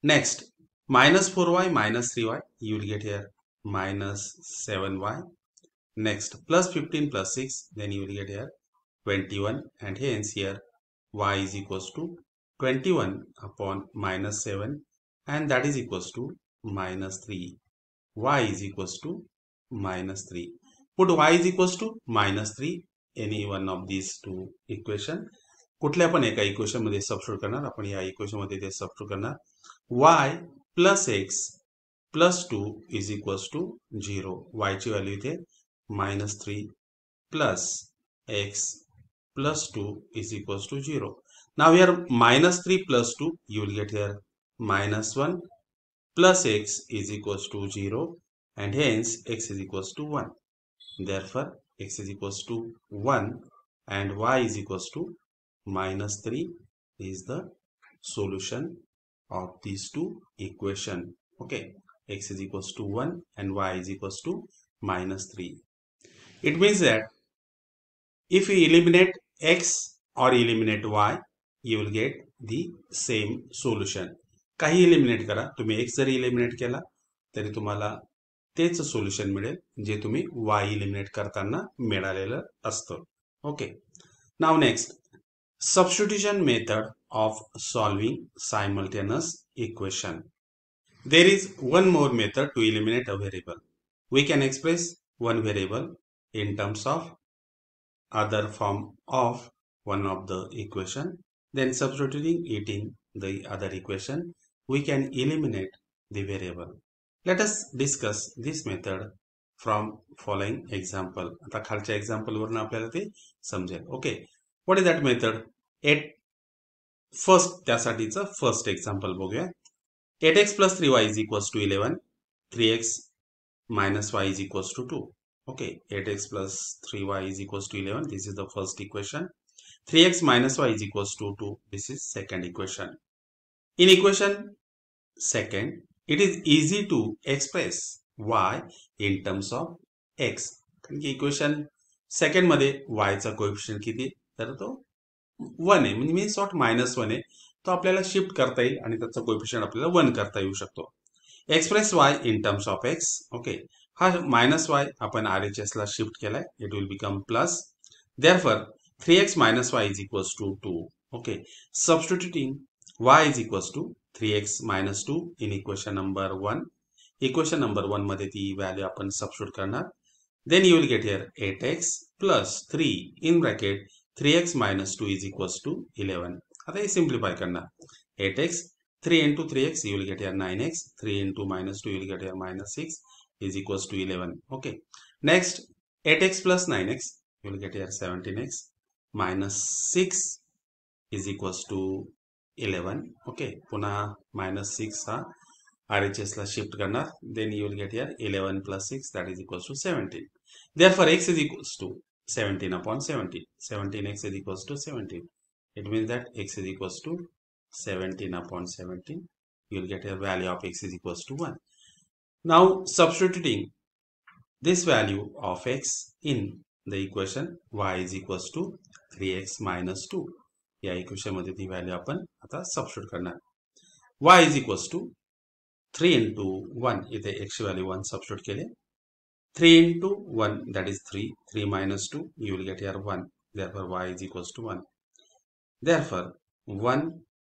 Next, -4y minus 3y, you will get here -7y. Next, plus 15 plus 6, then you will get here 21, and hence here y is equals to 21 upon -7, and that is equals to -3. Y is equals to -3. Put y is equals to -3 any one of these two equation. कुठल्या पण एका equation मध्ये substitute करणार आपण. या equation मध्ये ते substitute करणार. y plus x plus 2 is equals to 0. y ची व्हॅल्यू इथे -3 plus x plus 2 is equals to 0. Now here -3 plus 2, you will get here -1 plus x is equals to 0, and hence x is equals to 1. Therefore x is equals to 1 and y is equals to -3 is the solution of these two equation. Okay, x is equals to 1 and y is equals to -3. It means that if you eliminate x or eliminate y, you will get the same solution. काही eliminate करा, तुम्ही x जरी eliminate केला तरी तुम्हाला तेच solution मिळेल जे तुम्ही y eliminate करताना मिळालेलं असतं. Okay, now next, substitution method of solving simultaneous equation. There is one more method to eliminate a variable. We can express one variable in terms of other form of one of the equation, then substituting it in the other equation, we can eliminate the variable. Let us discuss this method from following example. आता खालच्या example वरून आपल्याला ते समजेल. Okay, what is that method? At first त्यासाठीचं first example बघूया. 8x plus 3y is equals to 11. 3x minus y is equals to 2. Okay, 8x plus 3y is equals to 11. This is the first equation. 3x minus y is equals to 2. This is second equation. In equation second, it is easy to express y in terms of x. कारण की equation second मध्ये y चा coefficient किती तर तो 1 आहे म्हणजे means not -1 आहे तो आपल्याला शिफ्ट करता येईल आणि त्याचा कोएफिशिएंट आपल्याला 1 करता येऊ शकतो. Express y in terms of x. Okay, हा -y आपण RHS ला शिफ्ट केलाय. It will become plus. Therefore 3x minus y is equals to 2. Okay, substituting y is equals to 3x minus 2 in equation number 1. Equation number 1 मध्ये ती value आपण substitute करणार. Then you will get here 8x plus 3 in bracket 3x minus 2 is equals to 11. आता हे simplify करणार. 8x 3 into 3x you will get here 9x. 3 into minus 2 you will get here minus 6 is equals to 11. Okay, next 8x plus 9x you will get here 17x minus 6 is equals to 11. Okay, पुन्हा minus 6 हा RHS ला shift करणार. Then you will get here 11 plus 6 that is equals to 17. Therefore x is equals to 17 upon 17. 17x is equals to 17. It means that x is equals to 17 upon 17. You will get a value of x is equals to 1. Now substituting this value of x in the equation y is equals to 3x minus 2. या equation मध्ये ती value आपण आता substitute करणार. y is equals to 3 into 1. इथे x ची value 1 substitute केले. 3 into 1 that is 3. 3 minus 2 you will get here 1. Therefore y is equals to 1. Therefore 1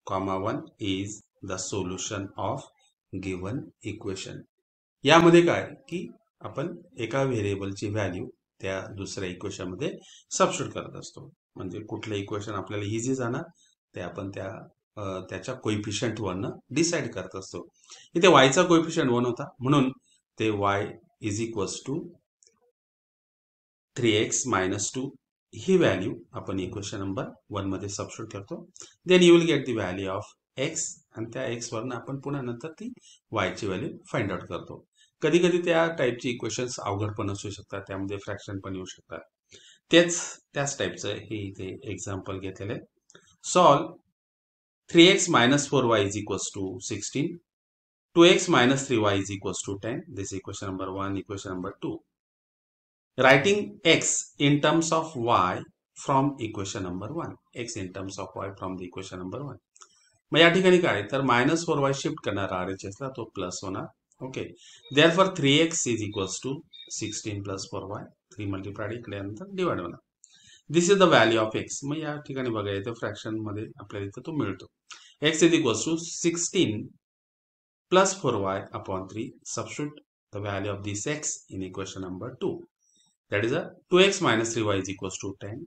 comma 1 is the solution of given equation. यामध्ये काय की आपण एका व्हेरिएबलची व्हॅल्यू त्या दुसऱ्या इक्वेशन मध्ये सबस्टिट्यूट करत असतो. म्हणजे कुठलं इक्वेशन आपल्याला इझी जाणार ते आपण त्याच्या कोएफिशिएंट वरनं डिसाइड करत असतो. इथे y चा कोएफिशिएंट 1 होता म्हणून ते y is equals to 3x minus 2 ही व्हॅल्यू आपण इक्वेशन नंबर 1 मध्ये सबस्टिट्यूट करतो. Then you will get the value of x आणि त्या x वरनं आपण पुन्हा नंतर ती y ची व्हॅल्यू फाइंड आउट करतो. कधी कधी त्या टाइपची इक्वेशन्स अवघड पण असू शकतात, त्यामध्ये फ्रॅक्शन पण येऊ शकतात. त्याच टाइपचं हे इथे एक्झाम्पल घेतलेलं आहे. Solve 3x minus 4y is equals to 16. 2x minus 3y is equals to 10. This is equation number 1, equation number 2. Writing x in terms of y from equation number 1. x in terms of y from the equation number 1. मग या ठिकाणी काय तर -4y shift करणार RHS ला तो plus होणार. Okay, therefore 3x is equals to 16 plus 4y. 3 multiplied इकडे नंतर divide होणार. This is the value of x. मग या ठिकाणी बघा इथे फ्रॅक्शन मध्ये आपल्याला इथे तो मिळतो. x is equals to 16 plus 4y upon 3. Substitute the value of this x in equation number 2. That is a 2x minus 3y is equals to 10.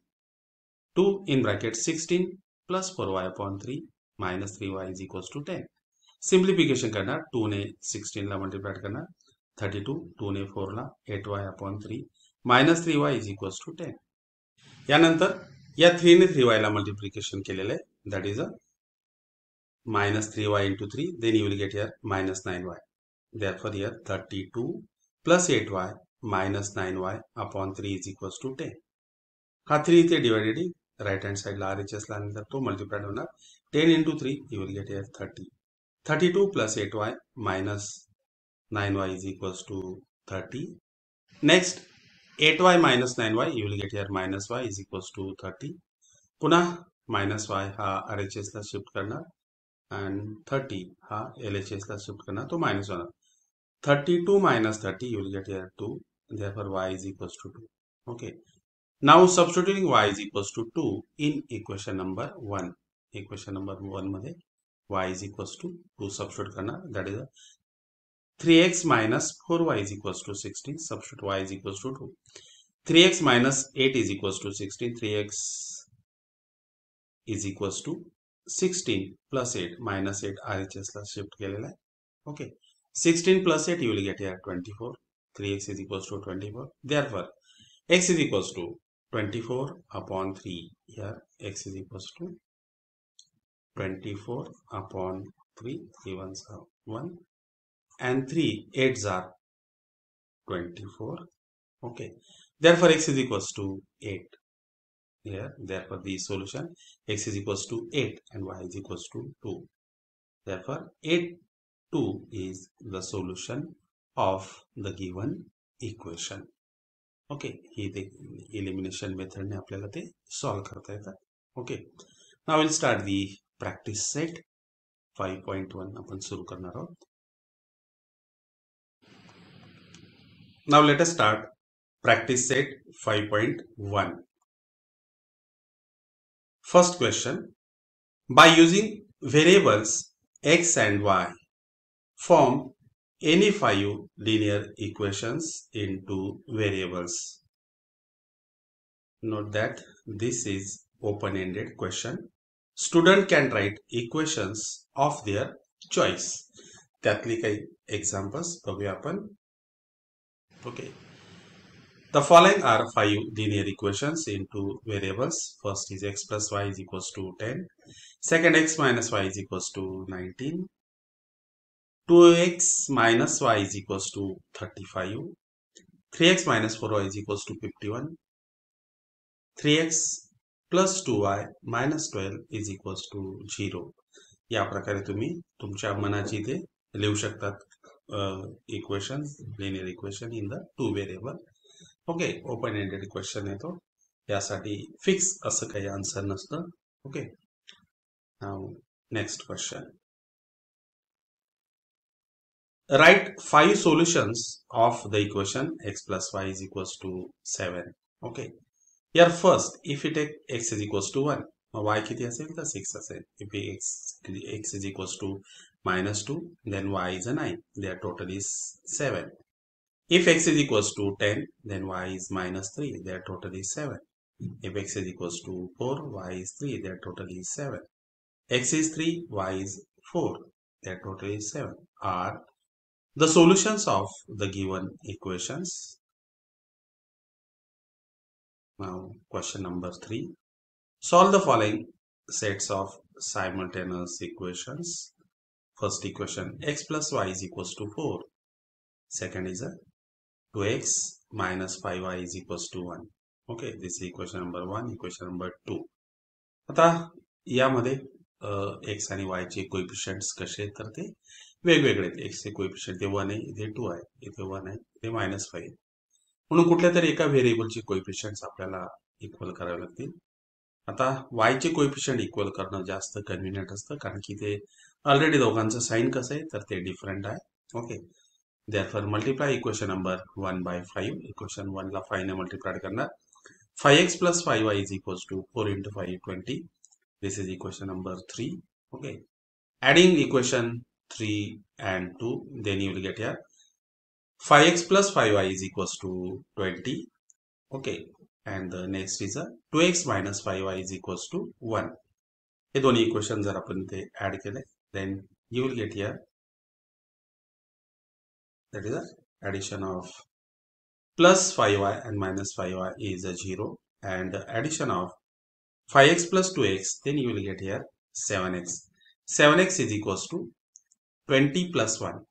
2 in bracket 16 plus 4y upon 3 minus 3y is equals to 10. Simplification करणार. 2 ने 16 ला multiplied करणार. 32 2 ने 4 ला 8y upon 3 minus 3y is equals to 10. यानंतर या 3 ने 3y ला multiplication केलेलं आहे. That is a minus 3y into 3. Then you will get here minus 9y. Therefore here 32 plus 8y minus 9y upon 3 is equals to 10. हा 3 इथे divided आहे right hand साइडला RHS ला नंतर तो मल्टिप्लाइड होणार. 10 into 3 you will get here 30. 32 plus 8y minus 9y is equals to 30. Next 8y minus 9y you will get here minus y is equals to 30. पुन्हा minus y हा RHS ला shift करणार and 30 हा LHS ला shift करणार तो minus होणार. 32 minus 30 you will get here 2. Therefore y is equals to 2. Okay, now substituting y is equals to 2 in equation number 1. Equation number 1 मध्ये y is equals to 2 substitute करणार. That is a 3x minus 4y is equals to 16. Substitute y is equals to 2. 3x minus 8 is equals to 16. 3x is equals to 16 plus 8 minus 8 RHS La shift केलेला आहे. Okay, 16 plus 8 you will get here 24. 3x is equals to 24. Therefore x is equals to 24 upon 3. Here x is equals to 24 upon 3, 3 ones are 1, and 3 8s are 24. Okay, therefore x is equals to 8 here. Therefore the solution, x is equals to 8 and y is equals to 2. Therefore 8, 2 is the solution of the given equation. Okay, ही ते elimination मेथडने आपल्याला ते solve करता येतात. Okay, now will start the practice set 5.1 आपण सुरू करणार आहोत. Now let us start practice set 5.1. First question, by using variables x and y form any 5 linear equations into variables. Note that this is open-ended question. Student can write equations of their choice. त्यातली काही examples बघूया आपण. Okay. The following are 5 linear equations into variables. First is x plus y is equals to 10. Second, x minus y is equals to 19. 2x minus y is equals to 35. 3x minus 4y is equals to 51. 3x plus 2y minus 12 is equals to 0. या प्रकारे तुम्ही तुमच्या मनाची इथे लिहू शकतात equation, linear equation in the 2 variable. Okay, open ended question आहे तो, यासाठी फिक्स असं काही आन्सर नसतं. Okay, now next question. Write 5 solutions of the equation x plus y is equals to 7. Okay. Here first, if you take x is equals to 1, y किती असेल तर 6 असेल. If x is equals to minus 2, then y is a 9. Their total is 7. If x is equals to 10, then y is minus 3. Their total is 7. If x is equals to 4, y is 3. Their total is 7. X is 3, y is 4. Their total is 7. Are the solutions of the given equations. Now question number 3. Solve the following sets of simultaneous equations. First equation, x plus y is equals to 4. Second is a 2x minus 5y is equals to 1. Okay, this is equation number 1, equation number 2. आता यामध्ये x आणि y चे coefficients कसे तर ते वेगवेगळे आहेत. x चे कोएफिशिएंट 1 आहे, इथे 2 आहे, इथे 1 आहे, इथे -5 आहे. म्हणून कुठल्या तरी एका व्हेरिएबलचे कोएफिशिएंट्स आपल्याला इक्वल करावे लागतील. आता y चे कोएफिशिएंट इक्वल करणं जास्त कन्व्हिनियंट असतं, कारण की ते ऑलरेडी दोघांचं साइन कसं आहे तर ते डिफरंट आहे. Okay, therefore multiply equation number 1 by 5. Equation 1 ला 5 ने मल्टिप्लाय करणार. 5x plus 5y is equals to 4 into 5 20. This is equation number 3. Okay, adding equation 3 and 2, then you will get here 5x plus 5y is equals to 20. Okay, and the next is a 2x minus 5y is equals to 1. हे दोन्ही equation जर आपण ते add केले, then you will get here that is a addition of plus 5y and minus 5y is a 0, and addition of 5x plus 2x, then you will get here 7x. 7x is equals to 20 plus 1,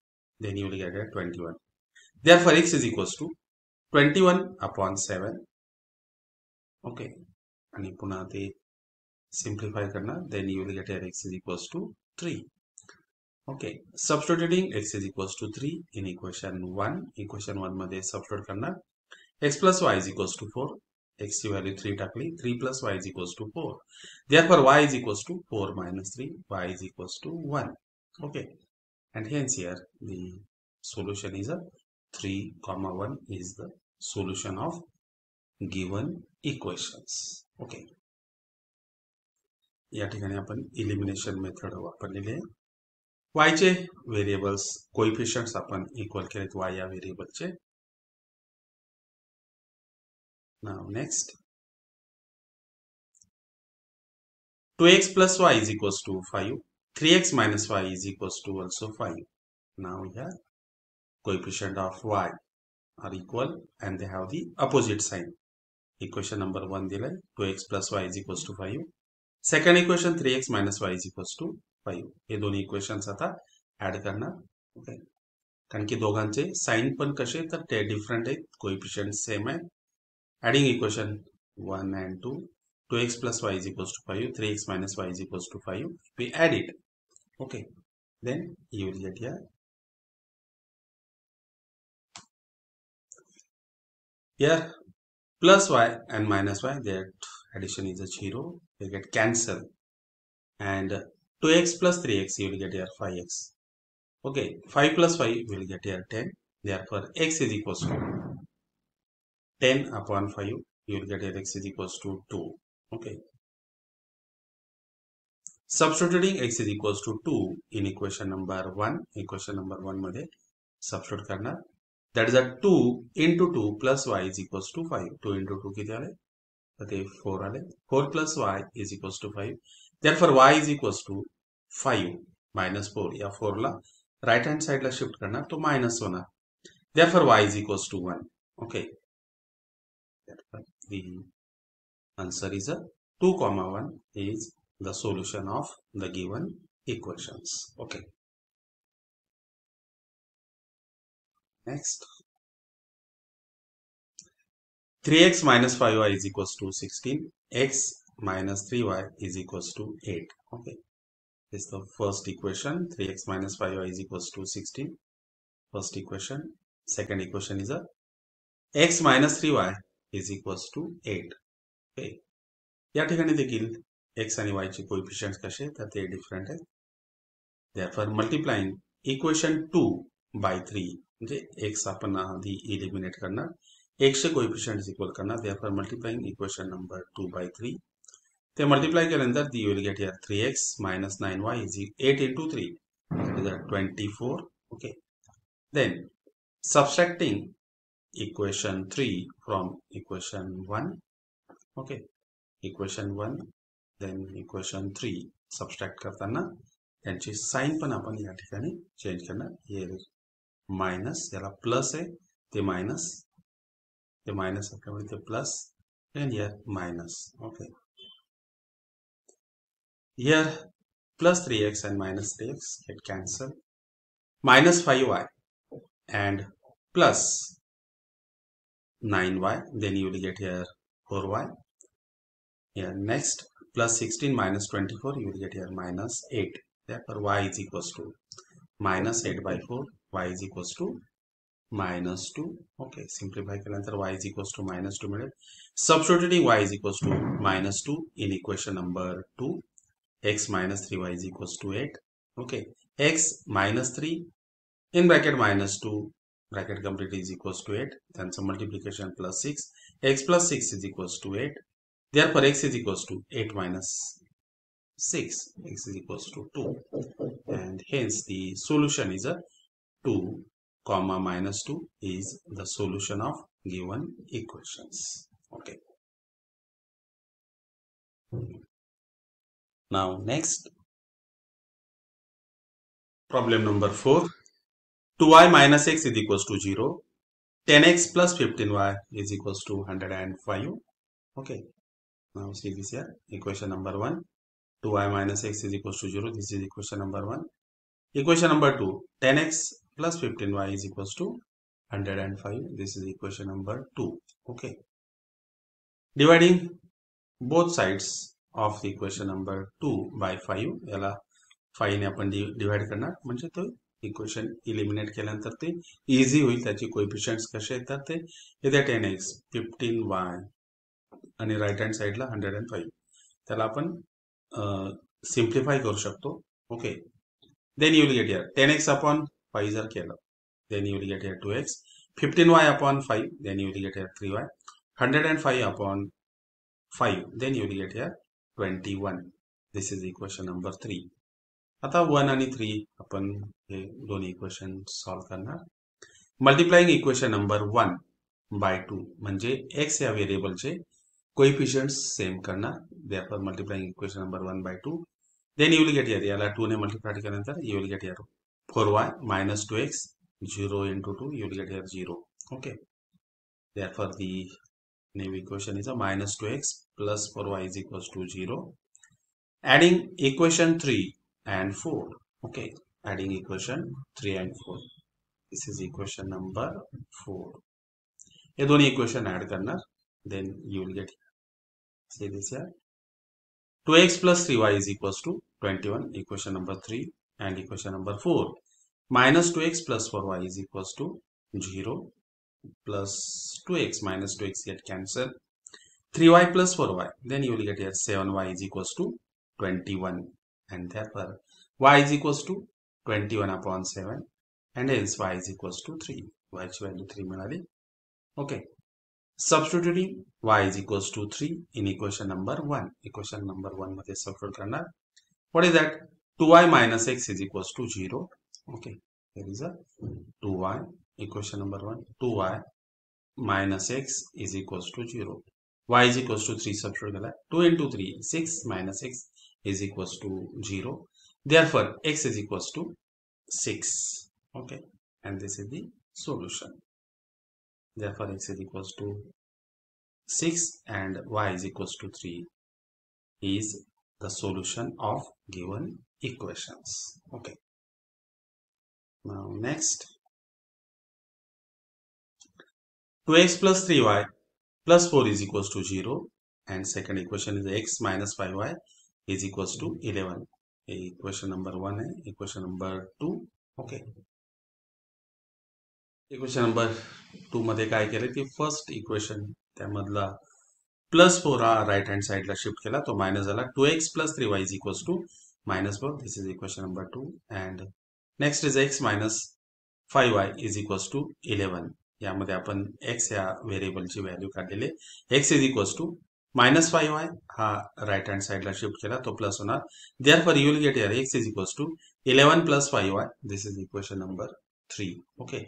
then you will get here 21. Therefore x is equals to 21 upon 7. Okay, आणि पुन्हा ते simplify करणार, then you will get here x is equals to 3. Okay, substituting x is equals to 3 in equation 1. Equation 1 मध्ये substitute करणार. x plus y is equals to 4. x ची value 3 टाकली. 3 plus y is equals to 4. Therefore y is equals to 4 minus 3. y is equals to 1. Okay, and hence here the solution is a 3, 1 is the solution of given equations. Okay, या ठिकाणी आपण elimination method वापरलेली आहे. y चे variables coefficients आपण equal केलेत y या व्हेरिएबलचे. Now next, 2x plus y is equals to 5. 3x minus y is equals to also 5. Now here coefficient of y are equal and they have the opposite sign. Equation number 1 दिलाय 2x plus y is equals to 5. Second equation 3x minus y is equals to 5 हे दोन्ही equations आता add करणार. Okay, कारण की दोघांचे sign पण कसे तर ते डिफरंट आहेत, कोएफिशिएंट सेम आहे. Adding equation 1 and 2, 2x plus y is equals to 5, 3x minus y is equals to 5. We add it. Okay, then you will get here plus y and minus y, that addition is a 0, they get cancel, and 2x plus 3x you will get here 5x. Okay, 5 plus 5 will get here 10, therefore x is equals to 10 upon 5, you will get here x is equals to 2. Okay, substituting x is equals to 2 in equation number 1, equation number 1 मध्ये substitute करणार. That is a 2 into 2 plus y is equals to 5. 2 into 2 किती आले तर ते 4 आले. 4 plus y is equals to 5. Therefore y is equals to 5 minus 4. या 4 ला right hand side ला shift करणार तो minus होणार. Therefore y is equals to 1. Okay. Therefore, the answer is a 2, 1 is the solution of the given equations. Okay. Next. 3x minus 5y is equals to 16. X minus 3y is equals to 8. Okay. This is the first equation. 3x minus 5y is equals to 16. First equation. Second equation is a x minus 3y is equals to 8. Okay. या ठिकाणी देखील x आणि y चे coefficients कसे तर ते different आहेत. Therefore multiplying equation 2 by 3 म्हणजे x आपण आधी इलिमिनेट करणार, x चे कोएफिशिएंट्स इक्वल करणार. Therefore multiplying equation number 2 by 3, ते मल्टीप्लाई केल्यानंतर you will get here 3x minus 9y is 8 into 3, that is 24. Okay, then subtracting equation 3 from equation 1. Okay, equation 1 then equation 3 subtract करताना त्यांची sign पण आपण या ठिकाणी change करणार. हे मायनस, याला प्लस आहे ते मायनस, ते मायनस असल्यामुळे ते plus, and here minus. Okay, here plus 3x and minus 3x get cancelled. Minus 5y and plus 9y, then you will get here 4y. Here next plus 16 minus 24, you will get here minus 8. Therefore y is equals to minus 8 by 4, y is equals to minus 2. Okay, simplify केल्यानंतर y is equals to minus 2 मिळेल. Substituting y is equals to minus 2 in equation number 2, x minus 3y is equals to 8. Okay, x minus 3 in bracket minus 2 bracket complete is equals to 8. Then some multiplication plus 6, x plus 6 is equals to 8. Therefore x is equals to 8 minus 6, x is equals to 2, and hence the solution is a 2, minus 2 is the solution of given equations. Okay. Now next, problem number 4. 2y minus x is equals to 0. 10x plus 15y is equals to 105. Okay. Now see this here, equation number 1, 2y minus x is equals to 0. This is equation number 1. Equation number 2, 10x plus 15y is equals to 105. This is equation number 2. Okay. Dividing both sides of the equation number 2 by 5, याला 5 ने आपण divide करणार, म्हणजे तो equation eliminate केल्यानंतर ते easy होईल. त्याचे कोएफिशिएंट्स कसे आहेत तर ते इथे 10x, 15y आणि राईट हँड साइडला 105, त्याला आपण सिम्प्लिफाय करू शकतो. Okay, then you will get here 10x upon 5 जर केलं, then you will get here 2x, 15y upon 5, then you will get here 3y, 105 upon 5, then you will get here 21. This is equation number 3. आता 1 आणि 3 आपण हे दोन्ही equation solve करणार. Multiplying equation number 1 by 2 म्हणजे x या व्हेरिएबलचे coefficients same करणार. therefore multiplying equation number 1 by 2, then you will get here, याला 2 ने मल्टिप्लाय केल्यानंतर you will get here 4y minus 2x, 0 into 2, you will get here 0. Okay, therefore the new equation is a minus 2x plus 4y is equals to 0. Adding equation 3 and 4. Okay, adding equation 3 and 4. This is equation number 4. ये दोनों equation add करना, then you will get, say this here, 2x plus 3y is equals to 21, equation number 3, and equation number 4, minus 2x plus 4y is equals to 0, plus 2x minus 2x get cancelled, 3y plus 4y, then you will get here 7y is equals to 21, and therefore y is equals to 21 upon 7, and hence y is equals to 3. y ची value 3 मिळाली. Okay, substituting y is equals to 3 in equation number 1. Equation number 1 मध्ये substitute करणार. What is that? 2y minus x is equals to 0. Okay, here is a 2y, equation number 1, 2y minus x is equals to 0. y is equals to 3 substitute करा. 2 into 3, 6 minus x is equals to 0. Therefore, x is equals to 6. Okay, and this is the solution. Therefore, x is equals to 6 and y is equals to 3 is the solution of given equations. Okay. Now next, 2x plus 3y plus 4 is equals to 0, and second equation is x minus 5y is equals to 11. Equation number 1 and equation number 2. Okay. Equation number 2 मध्ये काय केलं की first equation त्यामधला +4 हा right hand साइडला shift केला, तो minus झाला. 2x plus 3y is equals to -4. This is equation number 2. And next is x minus 5y is equals to 11. यामध्ये आपण x या व्हेरिएबलची व्हॅल्यू काढलेले. x is equals to -5y हा राईट हँड साइडला शिफ्ट केला, तो प्लस होणार. Therefore you will get here x is equals to 11 plus 5y. This is equation number 3. Okay,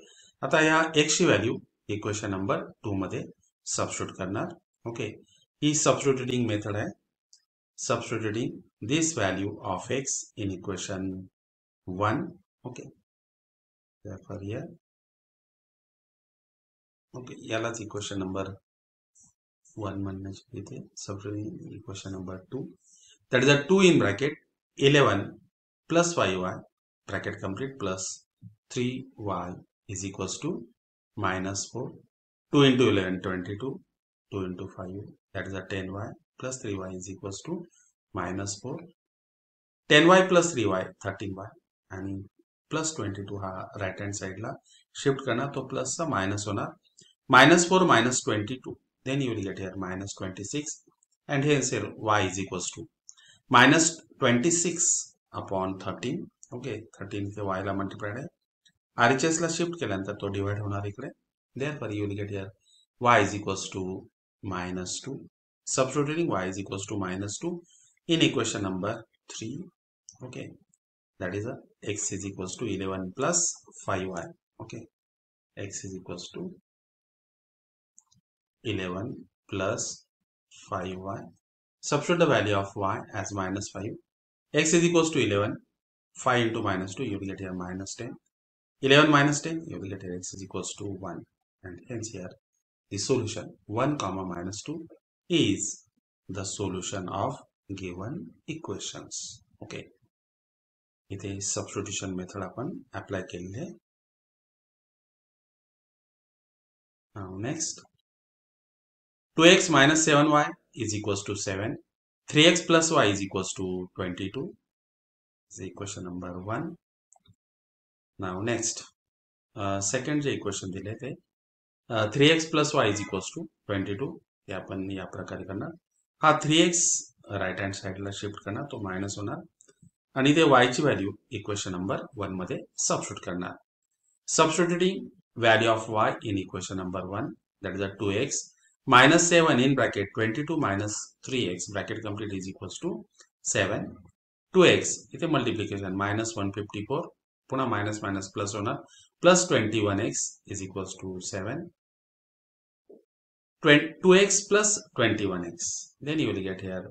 आता या x ची व्हॅल्यू इक्वेशन नंबर 2 मध्ये सबस्टिट्यूट करणार. ओके, ही सबस्टिट्यूटिंग मेथड आहे. Substituting this value of x in equation 1. Okay, therefore here, okay, यालाच equation number 1 म्हणण्याची इथे substituting equation number 2. That is a 2 in bracket 11 plus 5y bracket complete plus 3y is equals to -4. 2 into 11, 22. 2 into 5, that is a 10y plus 3y is equals to -4. 10y plus 3y 13y आणि plus 22 हा right hand साइडला shift करणार, तो plus चा minus होणार. -4 minus 22, then you will get here -26, and hence here y is equals to -26 upon 13. Okay, 13 इथे y ला multiplied आहे. RHS ला shift केल्यानंतर तो डिवाइड होणार इकडे. Therefore you will get here y is equals to -2. Substituting y is equals to -2 in equation number 3. Okay, that is a x is equals to 11 plus 5y. Okay, x is equals to 11 plus 5y. Substitute the value of y as -5. X is equals to 11. 5 into -2, you will get here -10. 11 minus 10, you will get here x is equals to 1. And hence here, the solution 1 comma -2 is the solution of given equations. Okay. इथे substitution method आपण apply केलेली आहे. Now next, 2x minus 7y is equals to 7. 3x plus y is equals to 22. This is equation number 1. Now next, second J equation दिले ते 3x plus y is equals to 22. हे आपण या प्रकारे करणार. हा 3x राइट हँड साइडला shift करणार, तो मायनस होणार, आणि ते y ची व्हॅल्यू इक्वेशन नंबर 1 मध्ये सबस्टिट्यूट करणार. Substituting value of y in equation number 1, that is a 2x minus 7 in bracket 22 minus 3x bracket complete is equals to 7. 2x इथे मल्टिप्लिकेशन -154, पुन्हा माइनस माइनस प्लस होणार, plus 21x is equals to 7. 2x plus 21x, then you will get here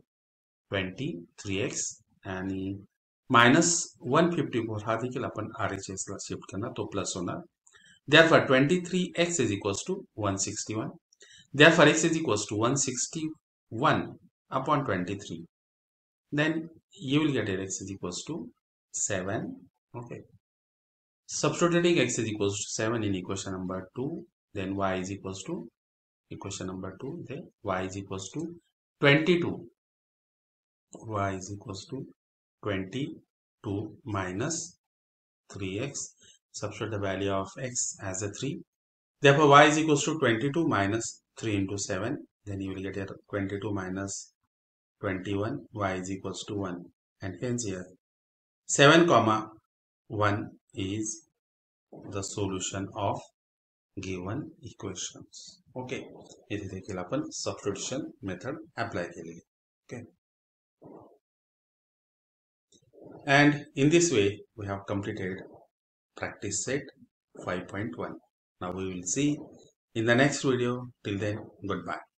23x, आणि -154 हा देखील आपण RHS ला shift करणार, तो plus होणार. Therefore 23x is equals to 161. Therefore x is equals to 161 upon 23. Then you will get here x is equals to 7. Okay. Substituting x is equals to 7 in equation number 2, then y is equals to equation number 2, then y is equals to 22. Y is equals to 22 minus 3x. Substitute the value of x as a 3. Therefore, y is equals to 22 minus 3 into 7. Then you will get here 22 minus 21. Y is equals to 1. And hence here 7 comma 1 is the solution of given equations. Okay. इथे देखील आपण substitution method apply केलेली. Okay. And in this way, we have completed practice set 5.1. Now we will see in the next video. Till then, goodbye.